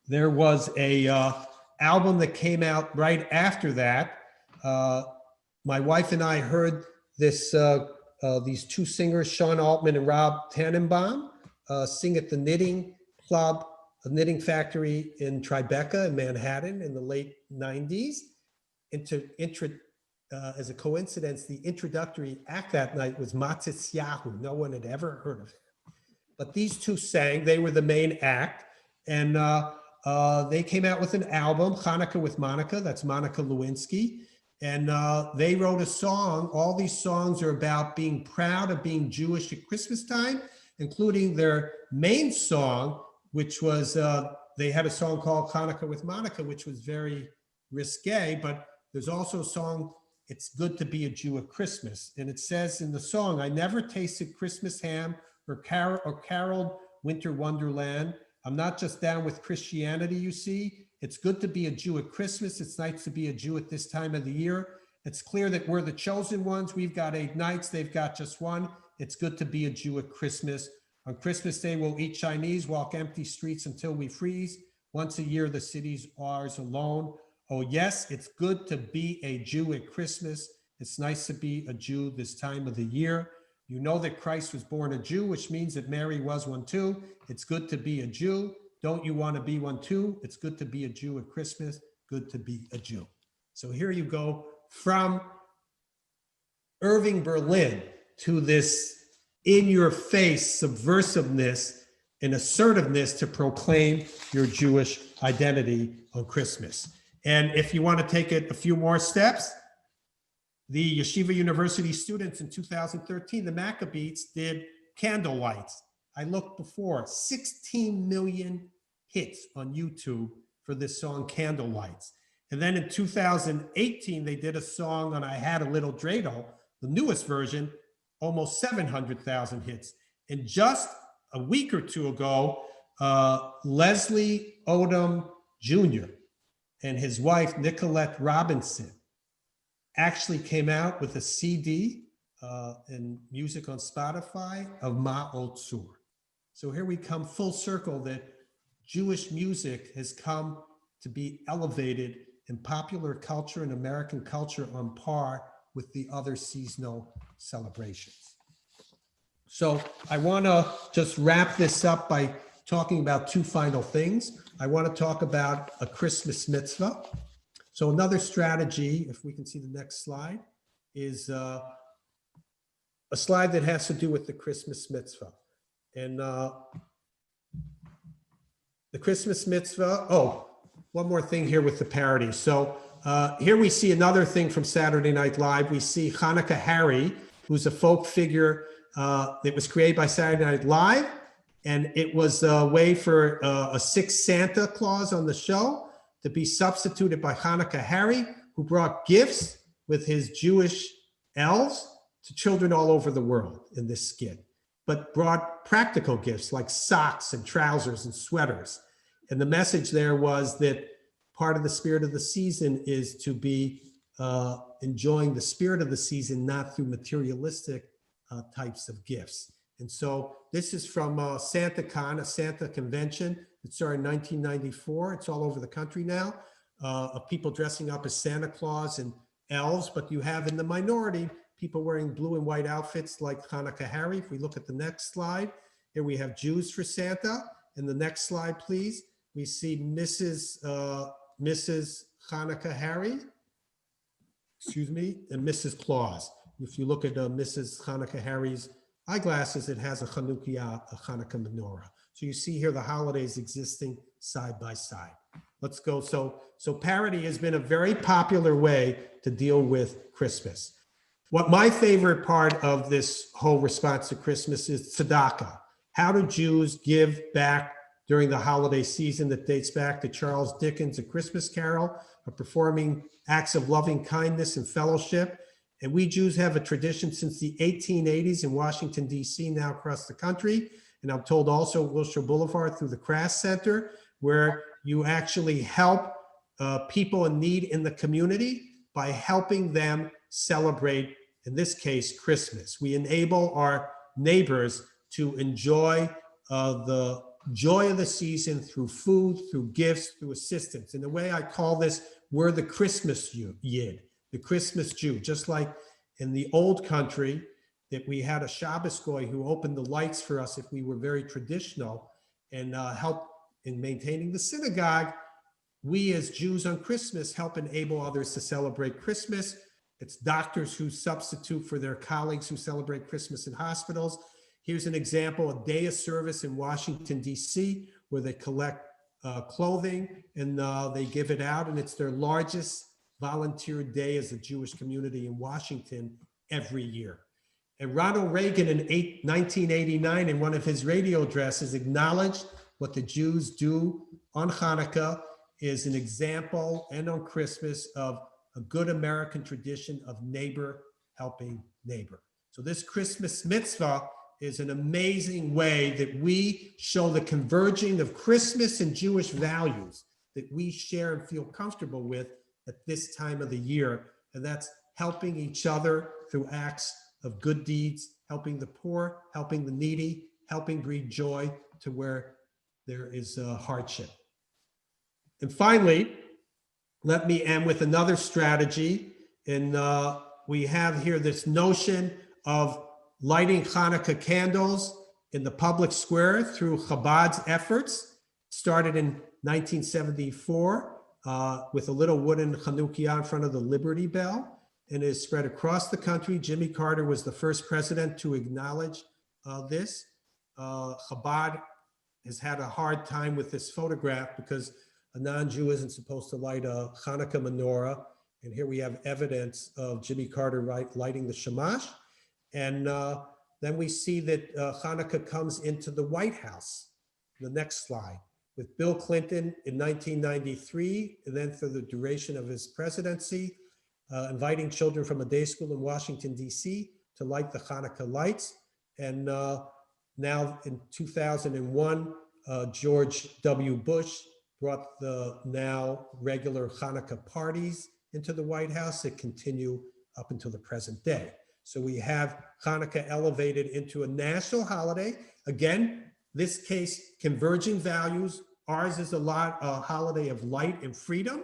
there was a album that came out right after that. My wife and I heard this, these two singers, Sean Altman and Rob Tannenbaum, sing at the Knitting Club, a knitting factory in Tribeca in Manhattan in the late 90s. As a coincidence, the introductory act that night was Matisyahu. No one had ever heard of it. But these two sang, they were the main act. And they came out with an album, Hanukkah with Monica, that's Monica Lewinsky. And they wrote a song. All these songs are about being proud of being Jewish at Christmas time, including their main song, which was, they had a song called Hanukkah with Monica, which was very risque, but there's also a song, It's Good to Be a Jew at Christmas. And it says in the song, I never tasted Christmas ham or caroled Winter Wonderland. I'm not just down with Christianity, you see. It's good to be a Jew at Christmas. It's nice to be a Jew at this time of the year. It's clear that we're the chosen ones. We've got 8 nights. They've got just one. It's good to be a Jew at Christmas. On Christmas Day, we'll eat Chinese, walk empty streets until we freeze. Once a year, the city's ours alone. Oh, yes, it's good to be a Jew at Christmas. It's nice to be a Jew this time of the year. You know that Christ was born a Jew, which means that Mary was one too. It's good to be a Jew. Don't you want to be one too? It's good to be a Jew at Christmas. Good to be a Jew. So here you go from Irving Berlin to this in-your-face subversiveness and assertiveness to proclaim your Jewish identity on Christmas. And if you want to take it a few more steps, the Yeshiva University students in 2013, the Maccabees, did Candle Lights. I looked before, 16 million hits on YouTube for this song, Candle Lights. And then in 2018, they did a song on I Had a Little Dreidel, the newest version, almost 700,000 hits. And just a week or two ago, Leslie Odom Jr. and his wife, Nicolette Robinson, actually came out with a CD and music on Spotify of Ma'ot Tzur. So here we come full circle that Jewish music has come to be elevated in popular culture and American culture on par with the other seasonal celebrations. So I want to just wrap this up by talking about 2 final things. I want to talk about a Christmas mitzvah. So another strategy, if we can see the next slide, is a slide that has to do with the Christmas mitzvah. And the Christmas mitzvah, one more thing here with the parody. So here we see another thing from Saturday Night Live. We see Hanukkah Harry, who's a folk figure that was created by Saturday Night Live. And it was a way for a sick Santa Claus on the show to be substituted by Hanukkah Harry, who brought gifts with his Jewish elves to children all over the world in this skit, but brought practical gifts like socks and trousers and sweaters. And the message there was that part of the spirit of the season is to be enjoying the spirit of the season, not through materialistic types of gifts. And so this is from SantaCon, a Santa convention that started in 1994. It's all over the country now, of people dressing up as Santa Claus and elves, but you have in the minority people wearing blue and white outfits like Hanukkah Harry. If we look at the next slide, here we have Jews for Santa. In the next slide, please, we see Mrs. Hanukkah Harry, and Mrs. Claus. If you look at Mrs. Hanukkah Harry's eyeglasses, it has a Hanukkah menorah. So you see here the holidays existing side by side. Let's go. So parody has been a very popular way to deal with Christmas. What my favorite part of this whole response to Christmas is tzedakah. How do Jews give back during the holiday season that dates back to Charles Dickens' A Christmas Carol, of performing acts of loving kindness and fellowship. And we Jews have a tradition since the 1880s in Washington, D.C., now across the country. And I'm told also Wilshire Boulevard through the Crass Center, where you actually help people in need in the community by helping them celebrate, in this case, Christmas. We enable our neighbors to enjoy the joy of the season through food, through gifts, through assistance. In the way I call this, we're the Christmas Yid, the Christmas Jew. Just like in the old country that we had a Shabbos goy who opened the lights for us if we were very traditional and helped in maintaining the synagogue, we as Jews on Christmas help enable others to celebrate Christmas. It's doctors who substitute for their colleagues who celebrate Christmas in hospitals. Here's an example, a day of service in Washington, D.C., where they collect clothing and they give it out. And it's their largest volunteer day as a Jewish community in Washington every year. And Ronald Reagan in 1989, in one of his radio addresses, acknowledged what the Jews do on Hanukkah is an example, and on Christmas, of a good American tradition of neighbor helping neighbor. So this Christmas mitzvah is an amazing way that we show the converging of Christmas and Jewish values that we share and feel comfortable with at this time of the year. And that's helping each other through acts of good deeds, helping the poor, helping the needy, helping breed joy to where there is hardship. And finally, let me end with another strategy. And we have here this notion of lighting Hanukkah candles in the public square through Chabad's efforts. It started in 1974 with a little wooden Chanukiah in front of the Liberty Bell, and is spread across the country. Jimmy Carter was the first president to acknowledge this. Chabad has had a hard time with this photograph because a non-Jew isn't supposed to light a Hanukkah menorah. And here we have evidence of Jimmy Carter lighting the shamash. And then we see that Hanukkah comes into the White House. The next slide, with Bill Clinton in 1993, and then for the duration of his presidency, inviting children from a day school in Washington, D.C. to light the Hanukkah lights. And now in 2001, George W. Bush brought the now regular Hanukkah parties into the White House that continue up until the present day. So we have Hanukkah elevated into a national holiday. Again, this case, converging values. Ours is a holiday of light and freedom,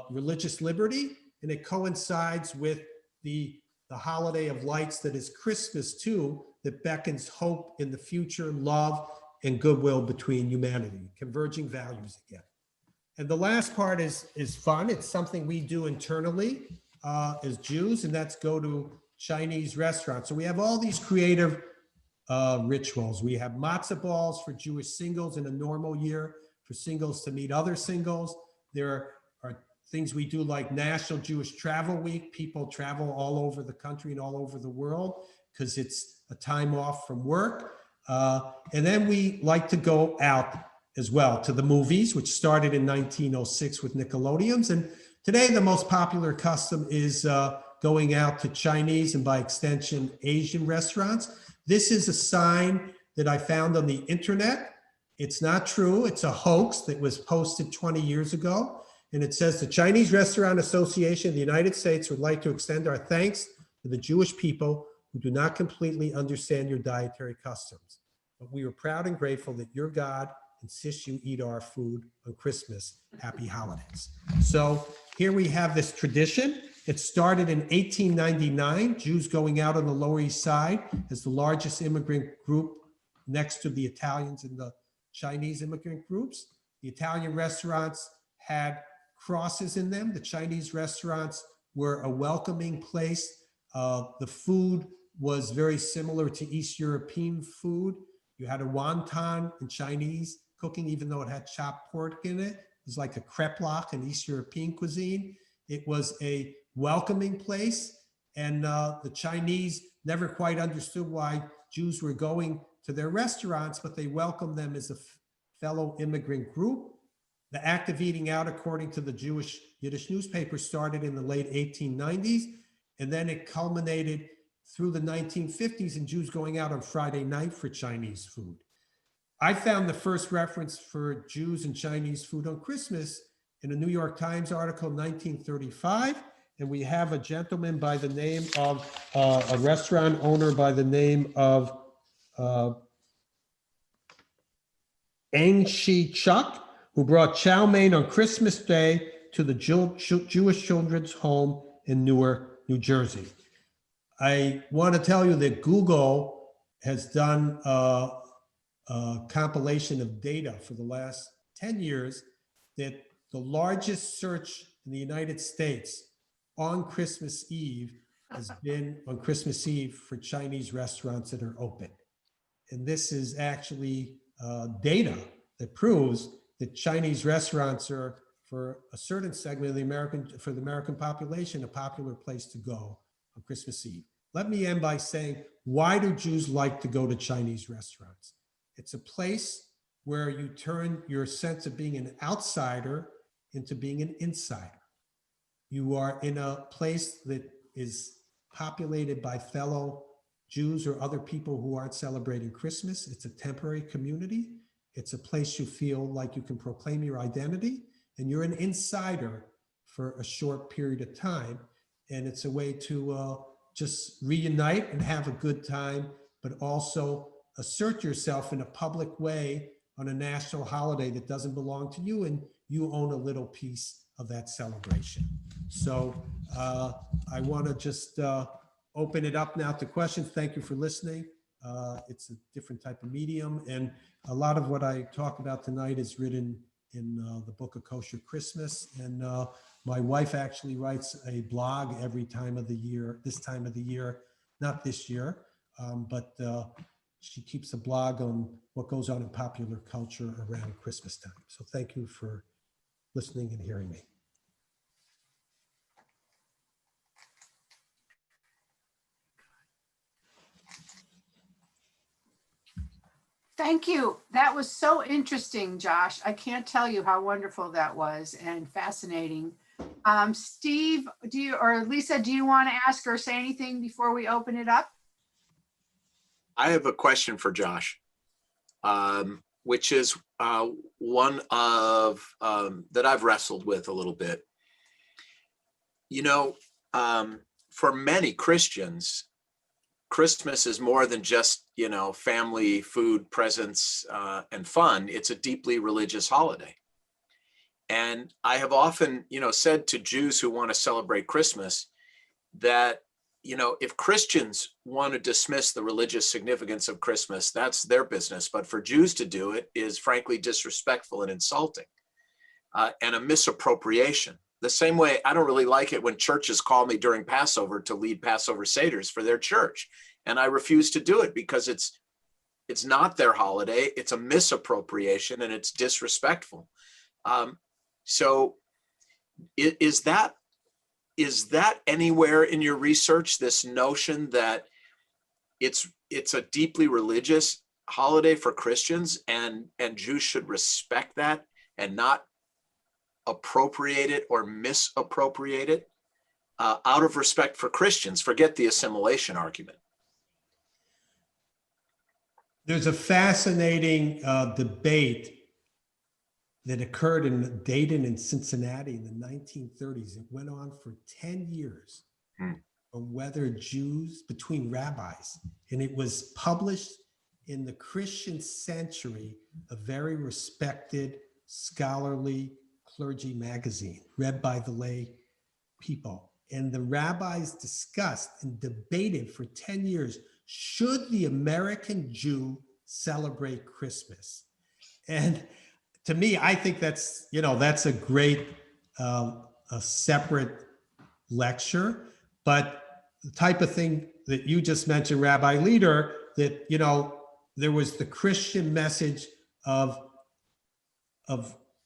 religious liberty, and it coincides with the holiday of lights that is Christmas too, that beckons hope in the future, love, and goodwill between humanity, converging values again. And the last part is fun. It's something we do internally as Jews, and that's go to Chinese restaurants. So we have all these creative rituals. We have matzah balls for Jewish singles in a normal year, for singles to meet other singles. There are things we do like National Jewish Travel Week. People travel all over the country and all over the world because it's a time off from work. And then we like to go out as well to the movies, which started in 1906 with Nickelodeons. And today the most popular custom is going out to Chinese and by extension, Asian restaurants. This is a sign that I found on the internet. It's not true. It's a hoax that was posted 20 years ago. And it says the Chinese Restaurant Association of the United States would like to extend our thanks to the Jewish people who do not completely understand your dietary customs. But we are proud and grateful that your God insists you eat our food on Christmas. Happy holidays. So here we have this tradition. It started in 1899, Jews going out on the Lower East Side as the largest immigrant group next to the Italians and the Chinese immigrant groups. The Italian restaurants had crosses in them. The Chinese restaurants were a welcoming place. The food was very similar to East European food. You had a wonton in Chinese cooking, even though it had chopped pork in it. It was like a kreplach in East European cuisine. It was a welcoming place. And the Chinese never quite understood why Jews were going to their restaurants, but they welcomed them as a fellow immigrant group. The act of eating out, according to the Jewish Yiddish newspaper, started in the late 1890s, and then it culminated through the 1950s in Jews going out on Friday night for Chinese food. I found the first reference for Jews and Chinese food on Christmas in a New York Times article, 1935, and we have a gentleman by the name of, a restaurant owner by the name of Eng Shi Chuk, who brought chow mein on Christmas Day to the Jewish Children's Home in Newark, New Jersey. I want to tell you that Google has done a compilation of data for the last 10 years that the largest search in the United States on Christmas Eve has been on Christmas Eve for Chinese restaurants that are open. And this is actually data that proves that Chinese restaurants are, for a certain segment of the American population, a popular place to go on Christmas Eve. Let me end by saying, why do Jews like to go to Chinese restaurants? It's a place where you turn your sense of being an outsider into being an insider. You are in a place that is populated by fellow Jews or other people who aren't celebrating Christmas. It's a temporary community. It's a place you feel like you can proclaim your identity, and you're an insider for a short period of time. And it's a way to just reunite and have a good time, but also assert yourself in a public way on a national holiday that doesn't belong to you, and you own a little piece of that celebration. So I want to just open it up now to questions. Thank you for listening. It's a different type of medium, and a lot of what I talk about tonight is written in the book A Kosher Christmas. And my wife actually writes a blog every time of the year, this time of the year, not this year, but she keeps a blog on what goes on in popular culture around Christmas time. So thank you for listening and hearing me. Thank you. That was so interesting, Josh. I can't tell you how wonderful that was and fascinating. Steve, or Lisa, do you want to ask or say anything before we open it up? I have a question for Josh, which is one of that I've wrestled with a little bit. You know, for many Christians, Christmas is more than just, you know, family, food, presents, and fun. It's a deeply religious holiday. And I have often, you know, said to Jews who want to celebrate Christmas that, you know, if Christians want to dismiss the religious significance of Christmas, that's their business. But for Jews to do it is frankly disrespectful and insulting, and a misappropriation. The same way I don't really like it when churches call me during Passover to lead Passover Seders for their church. And I refuse to do it because it's not their holiday. It's a misappropriation and it's disrespectful. So Is that anywhere in your research, this notion that it's a deeply religious holiday for Christians, and Jews should respect that and not appropriate it or misappropriate it out of respect for Christians? Forget the assimilation argument. There's a fascinating debate that occurred in Dayton and Cincinnati in the 1930s. It went on for 10 years on whether Jews, between rabbis, and it was published in the Christian Century, a very respected scholarly clergy magazine read by the lay people. And the rabbis discussed and debated for 10 years, should the American Jew celebrate Christmas? And to me, I think that's, that's a great, a separate lecture, but the type of thing that you just mentioned, Rabbi Leder, that, there was the Christian message of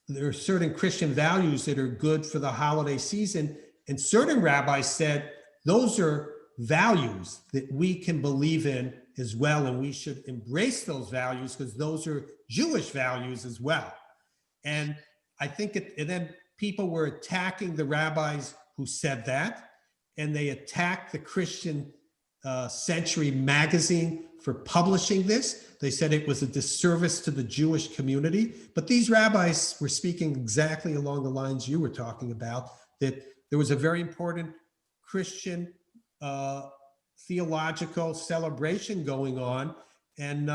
there are certain Christian values that are good for the holiday season. And certain rabbis said, those are values that we can believe in as well. And we should embrace those values because those are Jewish values as well. And I think and then people were attacking the rabbis who said that, and they attacked the Christian Century magazine for publishing this. They said it was a disservice to the Jewish community. But these rabbis were speaking exactly along the lines you were talking about, that there was a very important Christian theological celebration going on. And,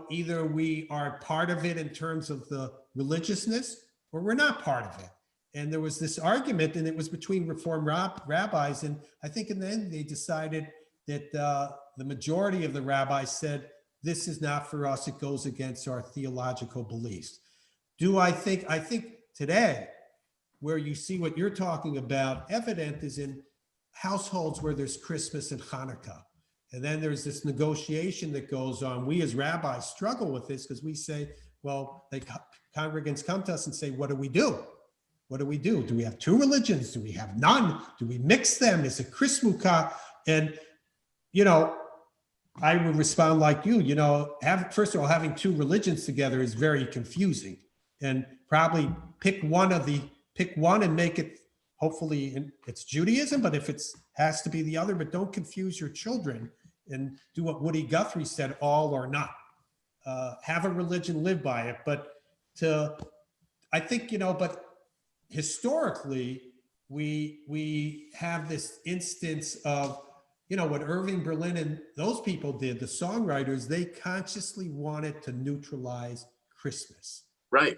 either we are part of it in terms of the religiousness or we're not part of it. And there was this argument, and it was between Reform rabbis. And I think in the end, they decided that the majority of the rabbis said, this is not for us, it goes against our theological beliefs. I think today, where you see what you're talking about evident is in households where there's Christmas and Hanukkah. And then there's this negotiation that goes on. We as rabbis struggle with this because we say, well, congregants come to us and say, what do we do? What do we do? Do we have two religions? Do we have none? Do we mix them? Is it Chrismukkah? And, I would respond like you, first of all, having two religions together is very confusing, and probably pick one and make it, hopefully it's Judaism, but if it has to be the other, but don't confuse your children and do what Woody Guthrie said, all or not. Have a religion, live by it. But I think, but historically, we have this instance of, what Irving Berlin and those people did, the songwriters, they consciously wanted to neutralize Christmas. Right.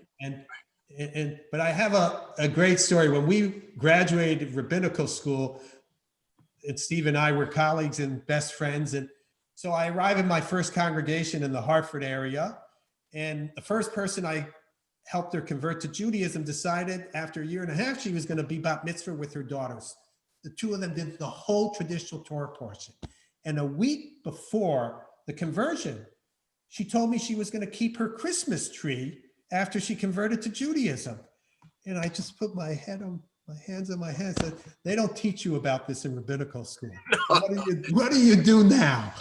But I have a great story. When we graduated rabbinical school, and Steve and I were colleagues and best friends. And so I arrived in my first congregation in the Hartford area. And the first person I helped her convert to Judaism decided after a year and a half, she was going to be bat mitzvah with her daughters. The two of them did the whole traditional Torah portion. And a week before the conversion, she told me she was going to keep her Christmas tree after she converted to Judaism. And I just put my hands on my head, said, they don't teach you about this in rabbinical school. What do you do now?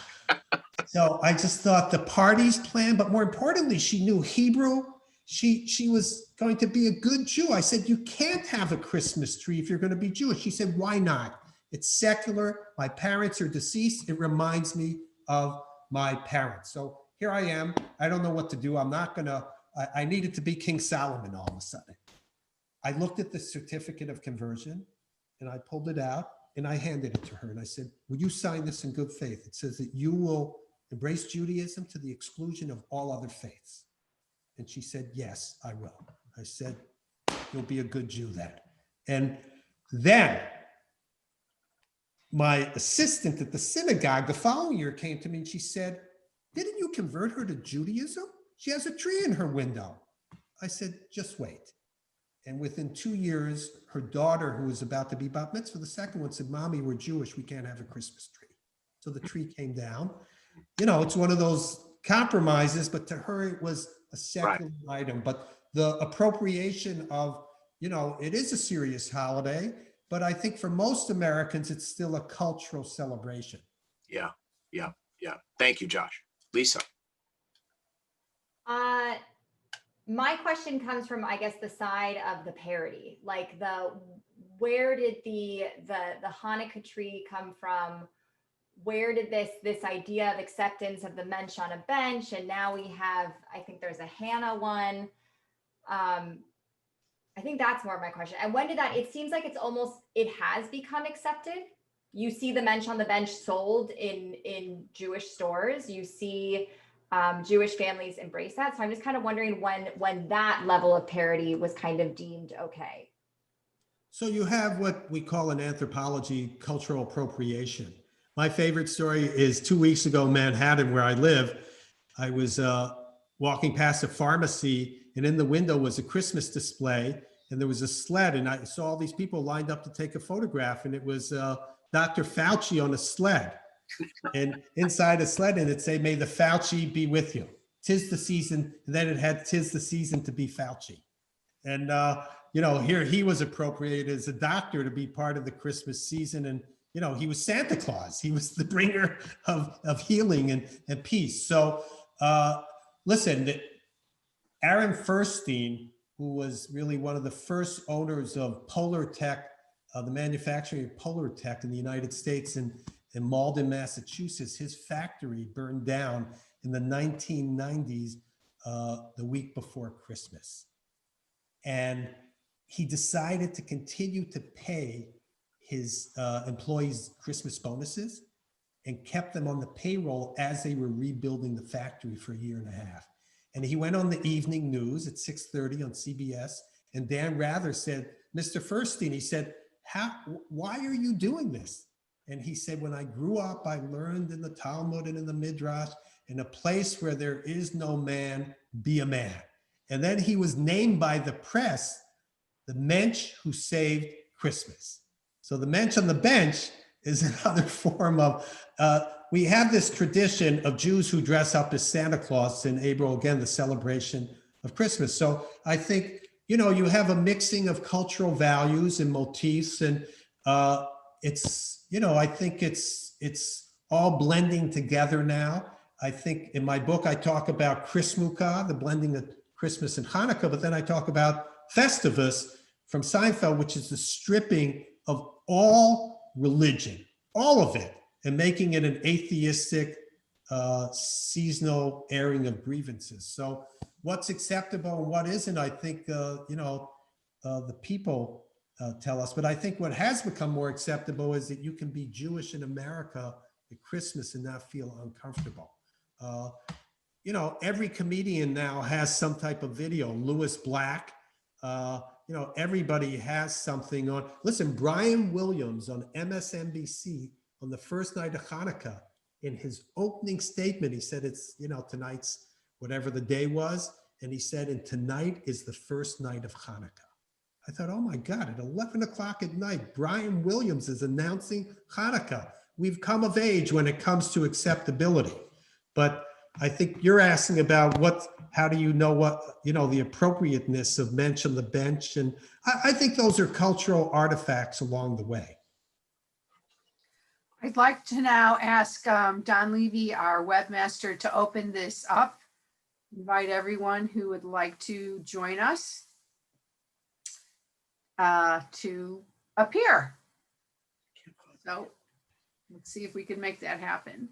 So I just thought the party's plan, but more importantly, she knew Hebrew. She was going to be a good Jew. I said, you can't have a Christmas tree if you're going to be Jewish. She said, why not? It's secular. My parents are deceased. It reminds me of my parents. So here I am. I don't know what to do. I needed to be King Solomon all of a sudden. I looked at the certificate of conversion and I pulled it out and I handed it to her. And I said, will you sign this in good faith? It says that you will embrace Judaism to the exclusion of all other faiths. And she said, yes, I will. I said, you'll be a good Jew then. And then my assistant at the synagogue the following year came to me and she said, didn't you convert her to Judaism? She has a tree in her window. I said, just wait. And within 2 years, her daughter, who was about to be bat mitzvah, the second one said, Mommy, we're Jewish. We can't have a Christmas tree. So the tree came down. It's one of those compromises, but to her, it was a secular item. But the appropriation of it is a serious holiday, but I think for most Americans, it's still a cultural celebration. Yeah. Thank you, Josh. Lisa. My question comes from, I guess, the side of the parody, like where did the Hanukkah tree come from? Where did this idea of acceptance of the mensch on a bench, and now we have, I think there's a Hannah one. I think that's more of my question. And when did that, it seems like it has become accepted. You see the mensch on the bench sold in Jewish stores. You see Jewish families embrace that. So I'm just kind of wondering when that level of parody was kind of deemed okay. So you have what we call in anthropology cultural appropriation. My favorite story is 2 weeks ago in Manhattan, where I live. I was walking past a pharmacy, and in the window was a Christmas display, and there was a sled, and I saw all these people lined up to take a photograph, and it was Dr. Fauci on a sled. And inside a sled, and it said, "May the Fauci be with you. 'Tis the season." And then it had, "'Tis the season to be Fauci." And here he was appropriated as a doctor to be part of the Christmas season, and he was Santa Claus. He was the bringer of healing and peace. So listen, Aaron Furstein, who was really one of the first owners of Polar Tech, the manufacturing of Polar Tech in the United States, in Malden, Massachusetts, his factory burned down in the 1990s, the week before Christmas. And he decided to continue to pay his employees Christmas bonuses and kept them on the payroll as they were rebuilding the factory for a year and a half. And he went on the evening news at 6:30 on CBS, and Dan Rather said, "Mr. Furstein," he said, why are you doing this? And he said, "When I grew up, I learned in the Talmud and in the Midrash, in a place where there is no man, be a man." And then he was named by the press the mensch who saved Christmas. So the mensch on the bench is another form of, we have this tradition of Jews who dress up as Santa Claus in April, again, the celebration of Christmas. So I think, you have a mixing of cultural values and motifs, and it's, I think it's all blending together now. I think in my book, I talk about Chrismukkah, the blending of Christmas and Hanukkah, but then I talk about Festivus from Seinfeld, which is the stripping of all religion, all of it, and making it an atheistic, seasonal airing of grievances. So what's acceptable and what isn't, I think, the people tell us. But I think what has become more acceptable is that you can be Jewish in America at Christmas and not feel uncomfortable. Every comedian now has some type of video. Louis Black, everybody has something on. Listen, Brian Williams on MSNBC on the first night of Hanukkah, in his opening statement, he said it's, tonight's whatever the day was. And he said, "And tonight is the first night of Hanukkah." I thought, oh my God, at 11 o'clock at night, Brian Williams is announcing Hanukkah. We've come of age when it comes to acceptability. But I think you're asking about how do you know what, the appropriateness of mensch on the bench. And I think those are cultural artifacts along the way. I'd like to now ask Don Levy, our webmaster, to open this up. Invite everyone who would like to join us to appear. So let's see if we can make that happen.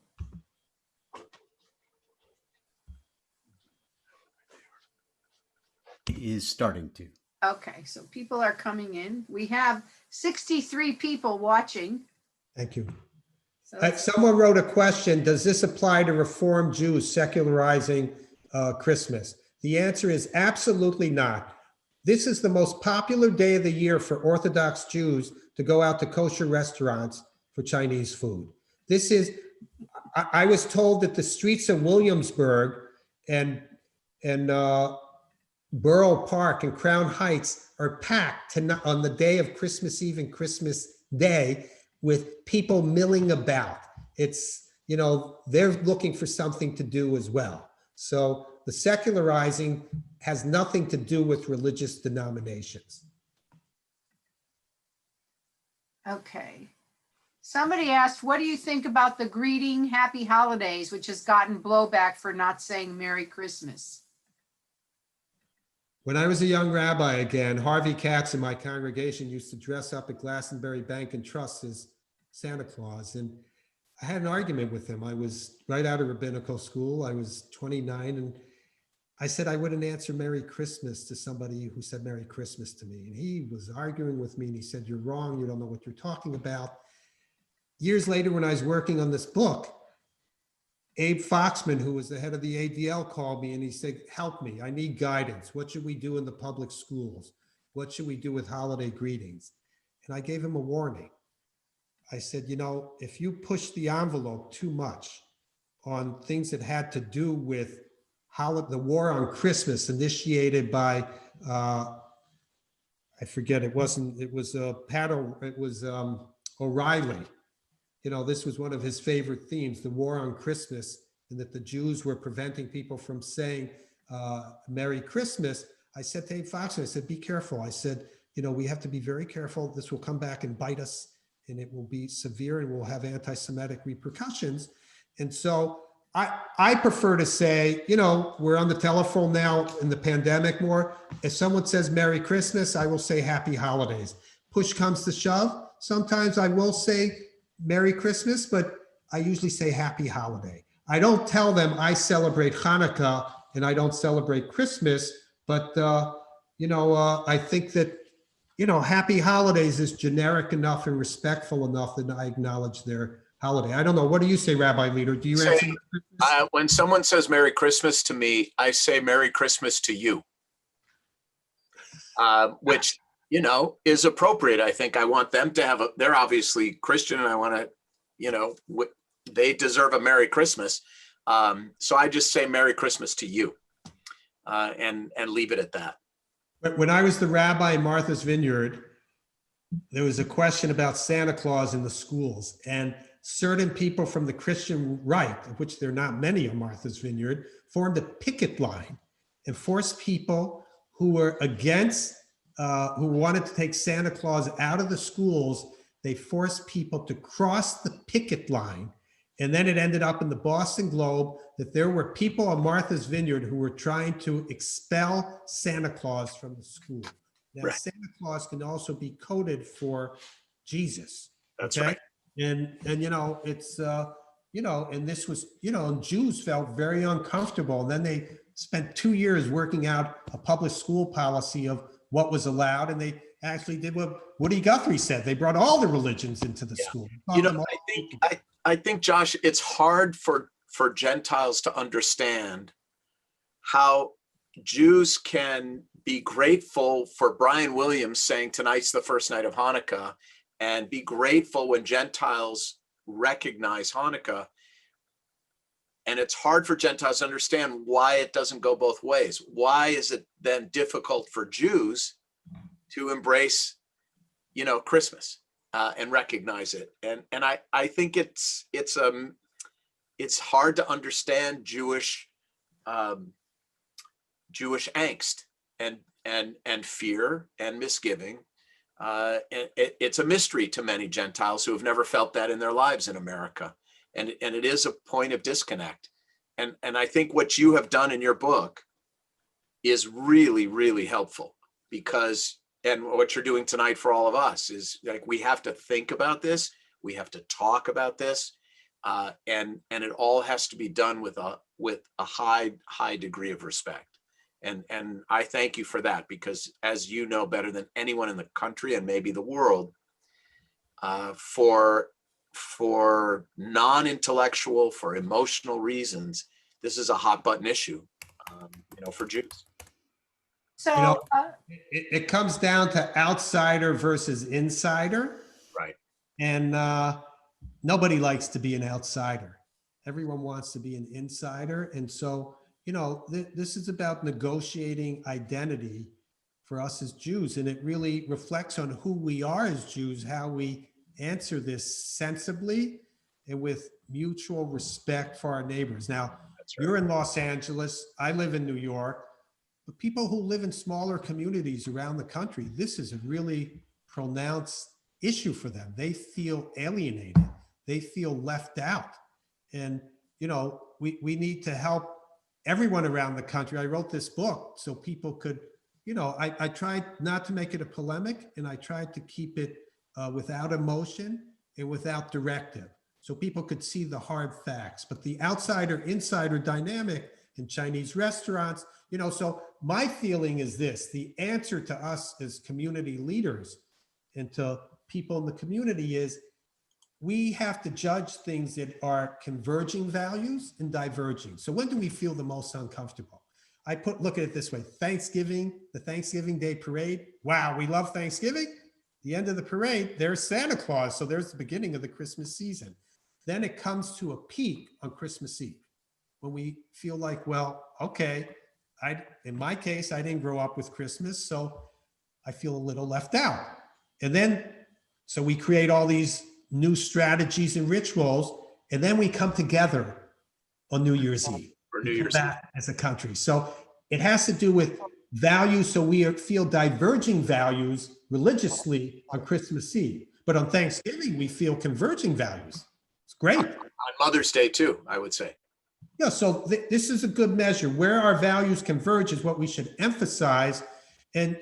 Is starting to. Okay, so people are coming in. We have 63 people watching. Thank you. So Someone wrote a question: does this apply to Reform Jews secularizing Christmas? The answer is absolutely not. This is the most popular day of the year for Orthodox Jews to go out to kosher restaurants for Chinese food. This is, I was told that the streets of Williamsburg and Borough Park and Crown Heights are packed on the day of Christmas Eve and Christmas Day with people milling about. It's, they're looking for something to do as well. So the secularizing has nothing to do with religious denominations. Okay. Somebody asked, what do you think about the greeting Happy Holidays, which has gotten blowback for not saying Merry Christmas? When I was a young rabbi, again, Harvey Katz in my congregation used to dress up at Glastonbury Bank and Trust as Santa Claus. And I had an argument with him. I was right out of rabbinical school. I was 29, and I said I wouldn't answer Merry Christmas to somebody who said Merry Christmas to me. And he was arguing with me, and he said, "You're wrong. You don't know what you're talking about." Years later, when I was working on this book, Abe Foxman, who was the head of the ADL, called me and he said, "Help me. I need guidance. What should we do in the public schools? What should we do with holiday greetings?" And I gave him a warning. I said, if you push the envelope too much on things that had to do with the war on Christmas initiated by, I forget, it was O'Reilly. This was one of his favorite themes, the war on Christmas, and that the Jews were preventing people from saying Merry Christmas. I said to Abe Fox, I said, be careful. I said, we have to be very careful. This will come back and bite us, and it will be severe and will have anti-Semitic repercussions. And so I prefer to say, we're on the telephone now in the pandemic more. If someone says Merry Christmas, I will say Happy Holidays. Push comes to shove. Sometimes I will say Merry Christmas, but I usually say Happy Holiday. I don't tell them I celebrate Hanukkah and I don't celebrate Christmas, but I think that Happy Holidays is generic enough and respectful enough that I acknowledge their holiday. I don't know. What do you say, Rabbi Leder? Do you answer? When someone says Merry Christmas to me, I say Merry Christmas to you, which is appropriate. I think I want them to have they're obviously Christian, and I want to, they deserve a Merry Christmas. So I just say Merry Christmas to you, and leave it at that. When I was the rabbi in Martha's Vineyard, there was a question about Santa Claus in the schools, and certain people from the Christian right, of which there are not many in Martha's Vineyard, formed a picket line and forced people who were against, who wanted to take Santa Claus out of the schools. They forced people to cross the picket line. And then it ended up in the Boston Globe that there were people on Martha's Vineyard who were trying to expel Santa Claus from the school. Now, right. Santa Claus can also be coded for Jesus. That's okay? right. And it's, and this was, and Jews felt very uncomfortable. And then they spent 2 years working out a public school policy of what was allowed. And they actually did what Woody Guthrie said. They brought all the religions into the school. I think, Josh, it's hard for Gentiles to understand how Jews can be grateful for Brian Williams saying tonight's the first night of Hanukkah, and be grateful when Gentiles recognize Hanukkah. And it's hard for Gentiles to understand why it doesn't go both ways. Why is it then difficult for Jews to embrace, Christmas and recognize it? And I think it's hard to understand Jewish angst and fear and misgiving. It's a mystery to many Gentiles who have never felt that in their lives in America. And it is a point of disconnect. And I think what you have done in your book is really, really helpful, because, and what you're doing tonight for all of us is like, we have to think about this. We have to talk about this. And it all has to be done with a high degree of respect. And I thank you for that, because as you know better than anyone in the country and maybe the world, for non-intellectual, for emotional reasons, this is a hot button issue, for Jews. So it comes down to outsider versus insider. Right. And nobody likes to be an outsider. Everyone wants to be an insider. And so, this is about negotiating identity for us as Jews. And it really reflects on who we are as Jews, how we answer this sensibly and with mutual respect for our neighbors. Now, you're in Los Angeles, I live in New York, but people who live in smaller communities around the country, this is a really pronounced issue for them. They feel alienated. They feel left out. And, we need to help everyone around the country. I wrote this book so people could, I tried not to make it a polemic, and I tried to keep it without emotion and without directive, so people could see the hard facts. But the outsider-insider dynamic in Chinese restaurants, so my feeling is this: the answer to us as community leaders and to people in the community is we have to judge things that are converging values and diverging. So when do we feel the most uncomfortable? Look at it this way: Thanksgiving, the Thanksgiving Day parade. Wow, we love Thanksgiving. The end of the parade, there's Santa Claus. So there's the beginning of the Christmas season. Then it comes to a peak on Christmas Eve when we feel like, well, okay, in my case, I didn't grow up with Christmas, so I feel a little left out. And then, so we create all these new strategies and rituals, and then we come together on New Year's Eve. Or New Year's Eve. As a country. So it has to do with values. So we feel diverging values religiously on Christmas Eve, but on Thanksgiving, we feel converging values. It's great. On Mother's Day too, I would say. Yeah, so this is a good measure. Where our values converge is what we should emphasize. And,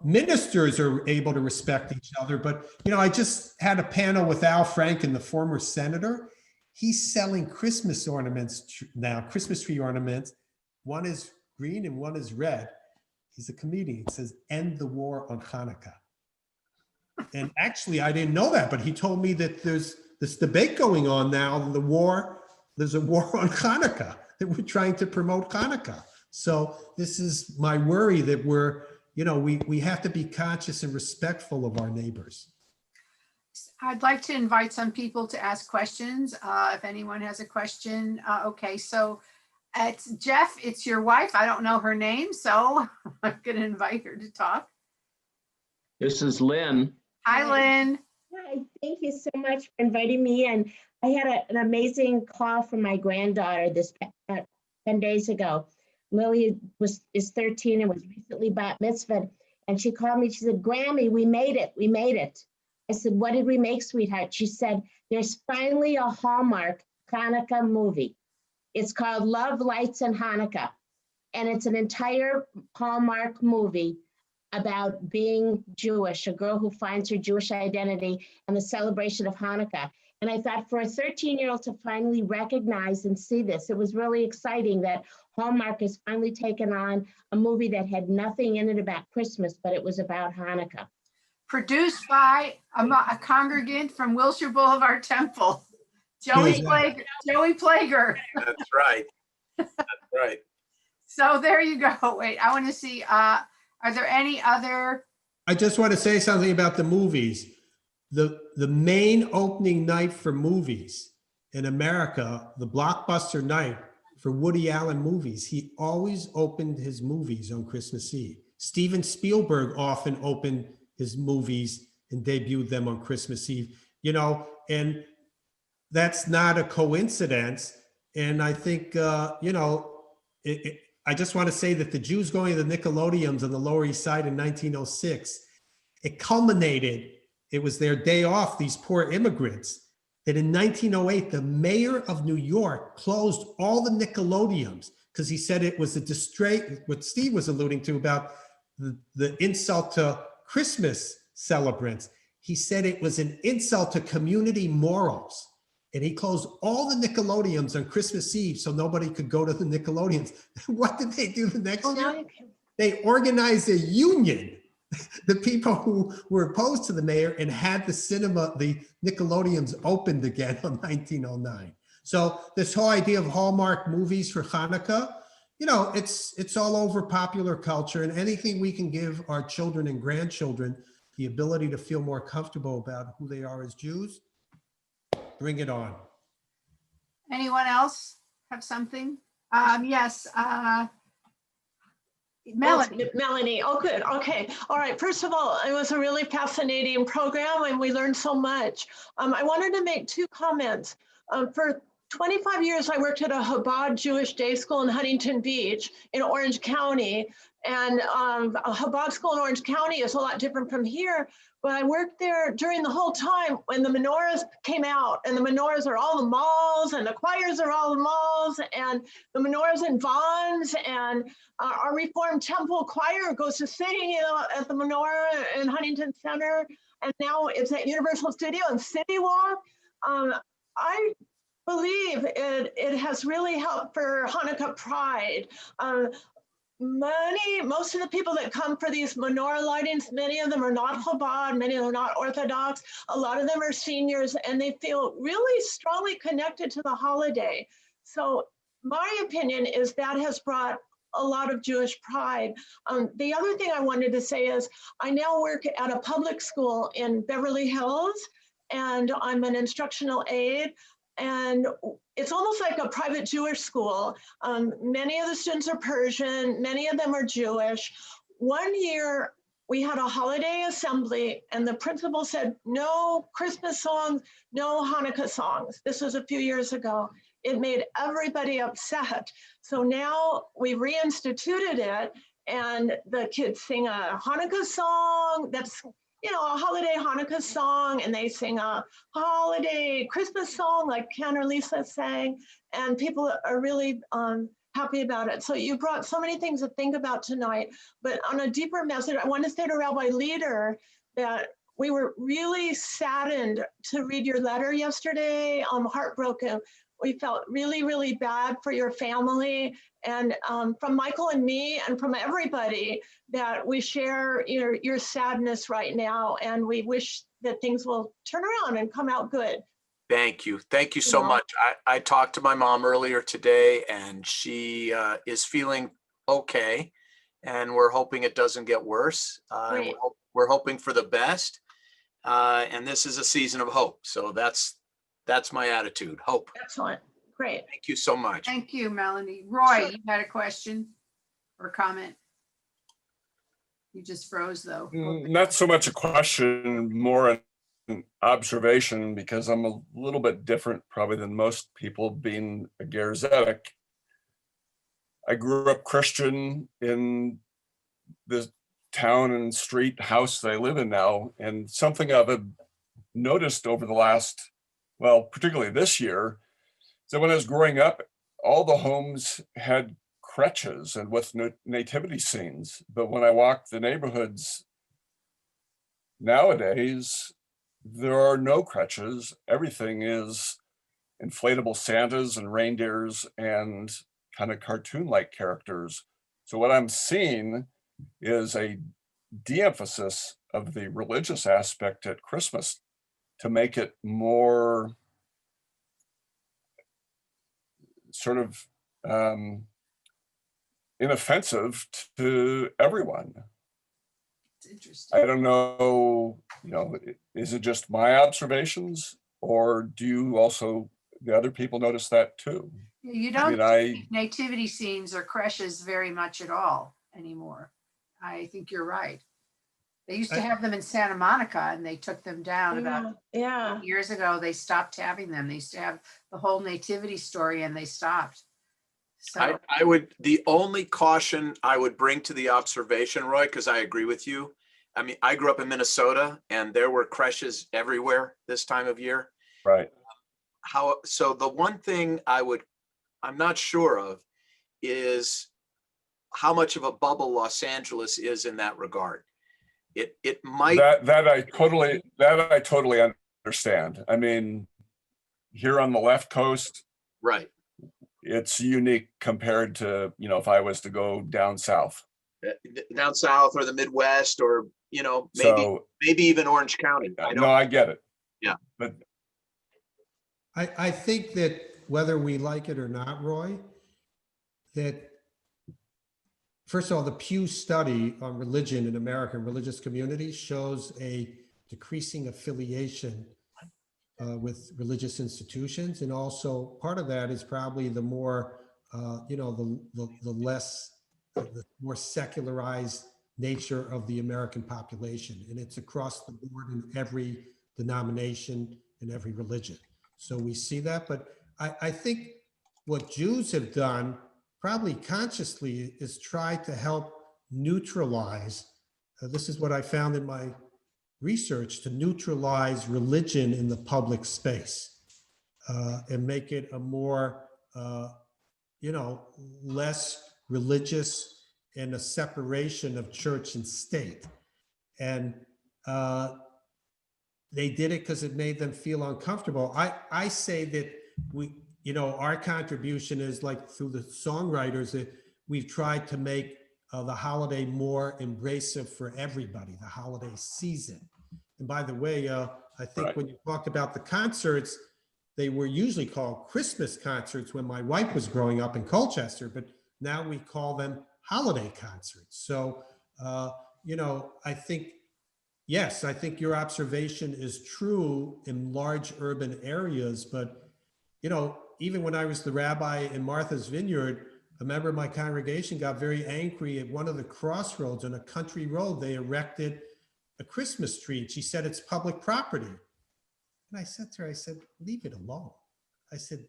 ministers are able to respect each other. But, I just had a panel with Al Franken, the former senator. He's selling Christmas ornaments now, Christmas tree ornaments. One is green and one is red. He's a comedian. He says, "End the war on Hanukkah." And actually, I didn't know that, but he told me that there's this debate going on now, there's a war on Hanukkah, that we're trying to promote Hanukkah. So this is my worry, that we have to be conscious and respectful of our neighbors. I'd like to invite some people to ask questions. If anyone has a question. Okay, so it's Jeff, it's your wife. I don't know her name, so I'm going to invite her to talk. This is Lynn. Hi, Lynn. Hi, thank you so much for inviting me. And I had an amazing call from my granddaughter 10 days ago. Lily is 13 and was recently bat mitzvahed. And she called me, she said, "Grammy, we made it, we made it." I said, "What did we make, sweetheart?" She said, "There's finally a Hallmark Hanukkah movie. It's called Love, Lights, and Hanukkah. And it's an entire Hallmark movie about being Jewish, a girl who finds her Jewish identity and the celebration of Hanukkah." And I thought, for a 13-year-old to finally recognize and see this, it was really exciting that Hallmark has finally taken on a movie that had nothing in it about Christmas, but it was about Hanukkah. Produced by a congregant from Wilshire Boulevard Temple, Joey Plager. That's right. That's right. So there you go. Wait, I want to see, are there any other? I just want to say something about the movies. The main opening night for movies in America, the blockbuster night for Woody Allen movies, he always opened his movies on Christmas Eve. Steven Spielberg often opened his movies and debuted them on Christmas Eve, and that's not a coincidence. And I think, I just want to say that the Jews going to the Nickelodeons on the Lower East Side in 1906, it culminated. It was their day off, these poor immigrants, that in 1908, the mayor of New York closed all the Nickelodeons because he said it was a disgrace, what Steve was alluding to about the insult to Christmas celebrants. He said it was an insult to community morals. And he closed all the Nickelodeons on Christmas Eve so nobody could go to the Nickelodeons. What did they do the next year? They organized a union, the people who were opposed to the mayor, and had the Nickelodeons opened again in 1909. So this whole idea of Hallmark movies for Hanukkah, it's all over popular culture, and anything we can give our children and grandchildren the ability to feel more comfortable about who they are as Jews, bring it on. Anyone else have something? Yes. Melanie. Melanie. Oh, good. Okay. All right. First of all, it was a really fascinating program and we learned so much. I wanted to make two comments. For 25 years I worked at a Chabad Jewish day school in Huntington Beach in Orange County. And a Chabad school in Orange County is a lot different from here. But I worked there during the whole time when the menorahs came out, and the menorahs are all the malls, and the choirs are all the malls, and the menorahs in Vons, and our Reformed Temple choir goes to sing, at the menorah in Huntington Center, and now it's at Universal Studio and City Walk. I believe it has really helped for Hanukkah Pride. Most of the people that come for these menorah lightings, many of them are not Chabad, many of them are not Orthodox. A lot of them are seniors, and they feel really strongly connected to the holiday. So my opinion is that has brought a lot of Jewish pride. The other thing I wanted to say is I now work at a public school in Beverly Hills, and I'm an instructional aide. And it's almost like a private Jewish school. Many of the students are Persian, many of them are Jewish. One year we had a holiday assembly and the principal said, no Christmas songs, no Hanukkah songs. This was a few years ago. It made everybody upset. So now we reinstituted it, and the kids sing a Hanukkah song that's a holiday Hanukkah song, and they sing a holiday Christmas song like Cantor Lisa sang, and people are really happy about it. So you brought so many things to think about tonight, but on a deeper message, I want to say to Rabbi Leder that we were really saddened to read your letter yesterday. I'm heartbroken. We felt really, really bad for your family, and from Michael and me and from everybody that we share your sadness right now, and we wish that things will turn around and come out good. Thank you. Thank you so much. I talked to my mom earlier today, and she is feeling okay, and we're hoping it doesn't get worse. We're hoping for the best, and this is a season of hope. So that's my attitude. Hope. Excellent. Great. Thank you so much. Thank you, Melanie. Roy, you had a question or comment? You just froze though. Not so much a question, more an observation, because I'm a little bit different probably than most people, being a Ger Zedek. I grew up Christian in the town and street house that I live in now, and something I've noticed over the last, well, particularly this year, so when I was growing up, all the homes had crutches and with nativity scenes. But when I walk the neighborhoods nowadays, there are no crutches. Everything is inflatable Santas and reindeers and kind of cartoon-like characters. So what I'm seeing is a de-emphasis of the religious aspect at Christmas to make it more sort of inoffensive to everyone. It's interesting. I don't know, is it just my observations, or do you also, the other people notice that too? You don't see nativity scenes or creches very much at all anymore. I think you're right. They used to have them in Santa Monica, and they took them down about years ago. They stopped having them. They used to have the whole nativity story, and they stopped. So the only caution I would bring to the observation, Roy, because I agree with you. I mean, I grew up in Minnesota, and there were creches everywhere this time of year. Right. So the one thing I'm not sure of is how much of a bubble Los Angeles is in that regard. It might that I totally understand. I mean, here on the left coast, right, it's unique compared to, if I was to go down south or the Midwest, or maybe even Orange County. I get it. Yeah, but I think that whether we like it or not, Roy, that first of all, the Pew study on religion in American religious communities shows a decreasing affiliation with religious institutions. And also part of that is probably the more, the more secularized nature of the American population. And it's across the board in every denomination and every religion. So we see that, but I think what Jews have done, probably consciously, is try to help neutralize, this is what I found in my research, to neutralize religion in the public space and make it a more, less religious and a separation of church and state. And they did it because it made them feel uncomfortable. I say that our contribution is like through the songwriters that we've tried to make the holiday more embracive for everybody, the holiday season. And by the way, I think Right. when you talked about the concerts, they were usually called Christmas concerts when my wife was growing up in Colchester, but now we call them holiday concerts. So, I think, yes, I think your observation is true in large urban areas, but, even when I was the rabbi in Martha's Vineyard, a member of my congregation got very angry at one of the crossroads on a country road. They erected a Christmas tree. And she said, it's public property. And I said to her, I said, leave it alone. I said,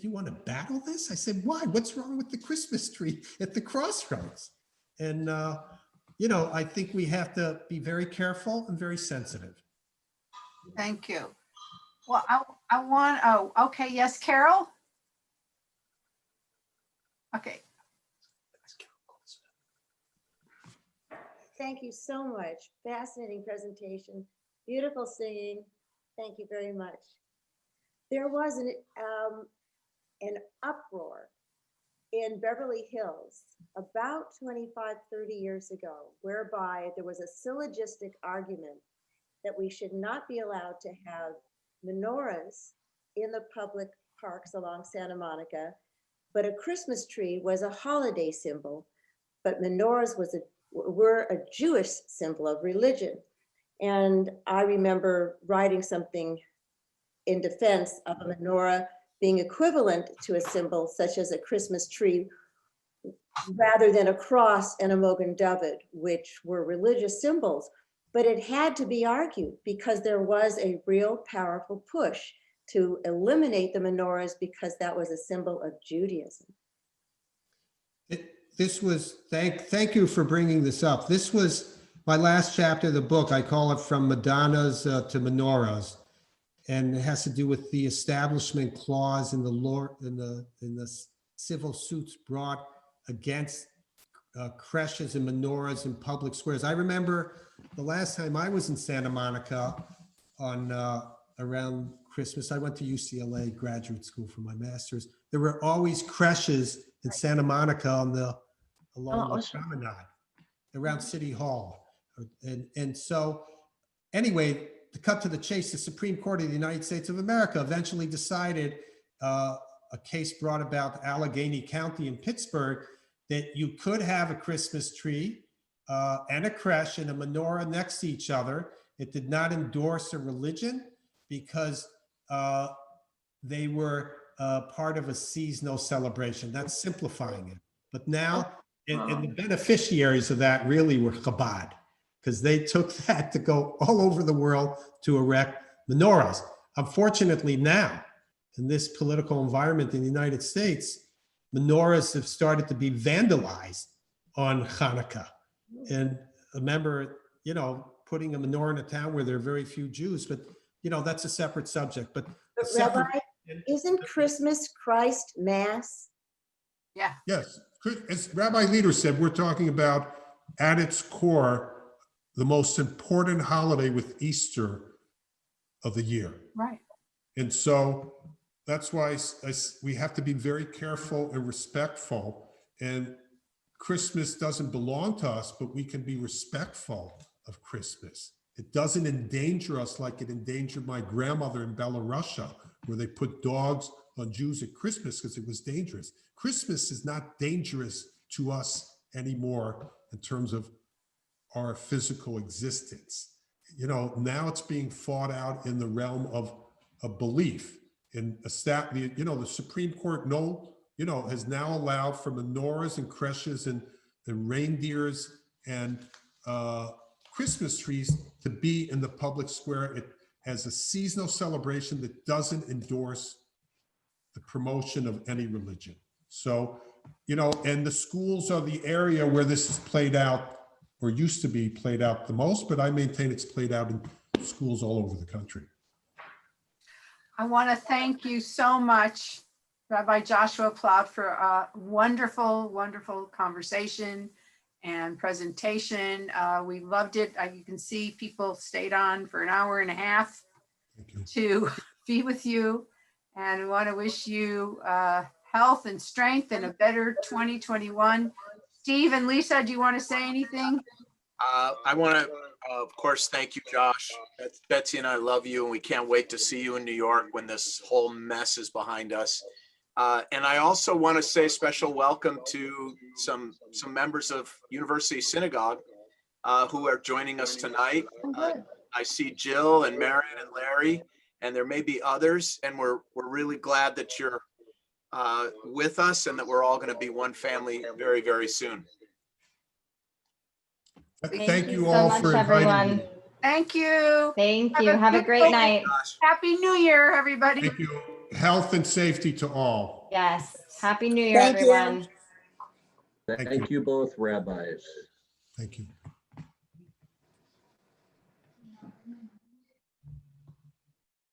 you want to battle this? I said, why? What's wrong with the Christmas tree at the crossroads? And, I think we have to be very careful and very sensitive. Thank you. Well, I want, okay, yes, Carol? Okay. Thank you so much. Fascinating presentation. Beautiful singing. Thank you very much. There was an uproar in Beverly Hills about 25, 30 years ago, whereby there was a syllogistic argument that we should not be allowed to have menorahs in the public parks along Santa Monica, but a Christmas tree was a holiday symbol, but menorahs were a Jewish symbol of religion. And I remember writing something in defense of a menorah being equivalent to a symbol such as a Christmas tree, rather than a cross and a Mogen David, which were religious symbols. But it had to be argued because there was a real powerful push to eliminate the menorahs because that was a symbol of Judaism. Thank you for bringing this up. This was my last chapter of the book. I call it From Madonnas to Menorahs. And it has to do with the establishment clause in the law, in the civil suits brought against creches and menorahs in public squares. I remember the last time I was in Santa Monica on around Christmas, I went to UCLA graduate school for my master's. There were always creches in Santa Monica along the promenade around City Hall. And so anyway, to cut to the chase, the Supreme Court of the United States of America eventually decided a case brought about Allegheny County in Pittsburgh that you could have a Christmas tree and a creche and a menorah next to each other. It did not endorse a religion because they were part of a seasonal celebration. That's simplifying it. But now, and the beneficiaries of that really were Chabad, because they took that to go all over the world to erect menorahs. Unfortunately now, in this political environment in the United States, menorahs have started to be vandalized on Hanukkah. And I remember, putting a menorah in a town where there are very few Jews, but that's a separate subject. But Rabbi, isn't Christmas Christ Mass? Yeah. Yes, as Rabbi Leder said, we're talking about at its core, the most important holiday with Easter of the year. Right. And so that's why we have to be very careful and respectful. And Christmas doesn't belong to us, but we can be respectful of Christmas. It doesn't endanger us like it endangered my grandmother in Belarusia, where they put dogs on Jews at Christmas because it was dangerous. Christmas is not dangerous to us anymore in terms of our physical existence. Now it's being fought out in the realm of a belief. And the Supreme Court has now allowed for menorahs and creches and reindeers and Christmas trees to be in the public square as a seasonal celebration that doesn't endorse the promotion of any religion. So, you know, and the schools are the area where this is played out, or used to be played out the most, but I maintain it's played out in schools all over the country. I want to thank you so much, Rabbi Joshua Plaut, for a wonderful, wonderful conversation and presentation. We loved it. You can see people stayed on for an hour and a half to be with you, and I want to wish you health and strength and a better 2021. Steve and Lisa, do you want to say anything? I want to, of course, thank you, Josh. Betsy and I love you, and we can't wait to see you in New York when this whole mess is behind us. And I also want to say special welcome to some members of University Synagogue who are joining us tonight. I see Jill and Marion and Larry, and there may be others, and we're really glad that you're with us and that we're all going to be one family very, very soon. Thank you so all much, for inviting everyone. me. Thank you. Thank you. Have a great night. Happy New Year, everybody. Thank you. Health and safety to all. Yes. Happy New Year, Thank you. everyone. Thank Thank you both, rabbis. Thank you.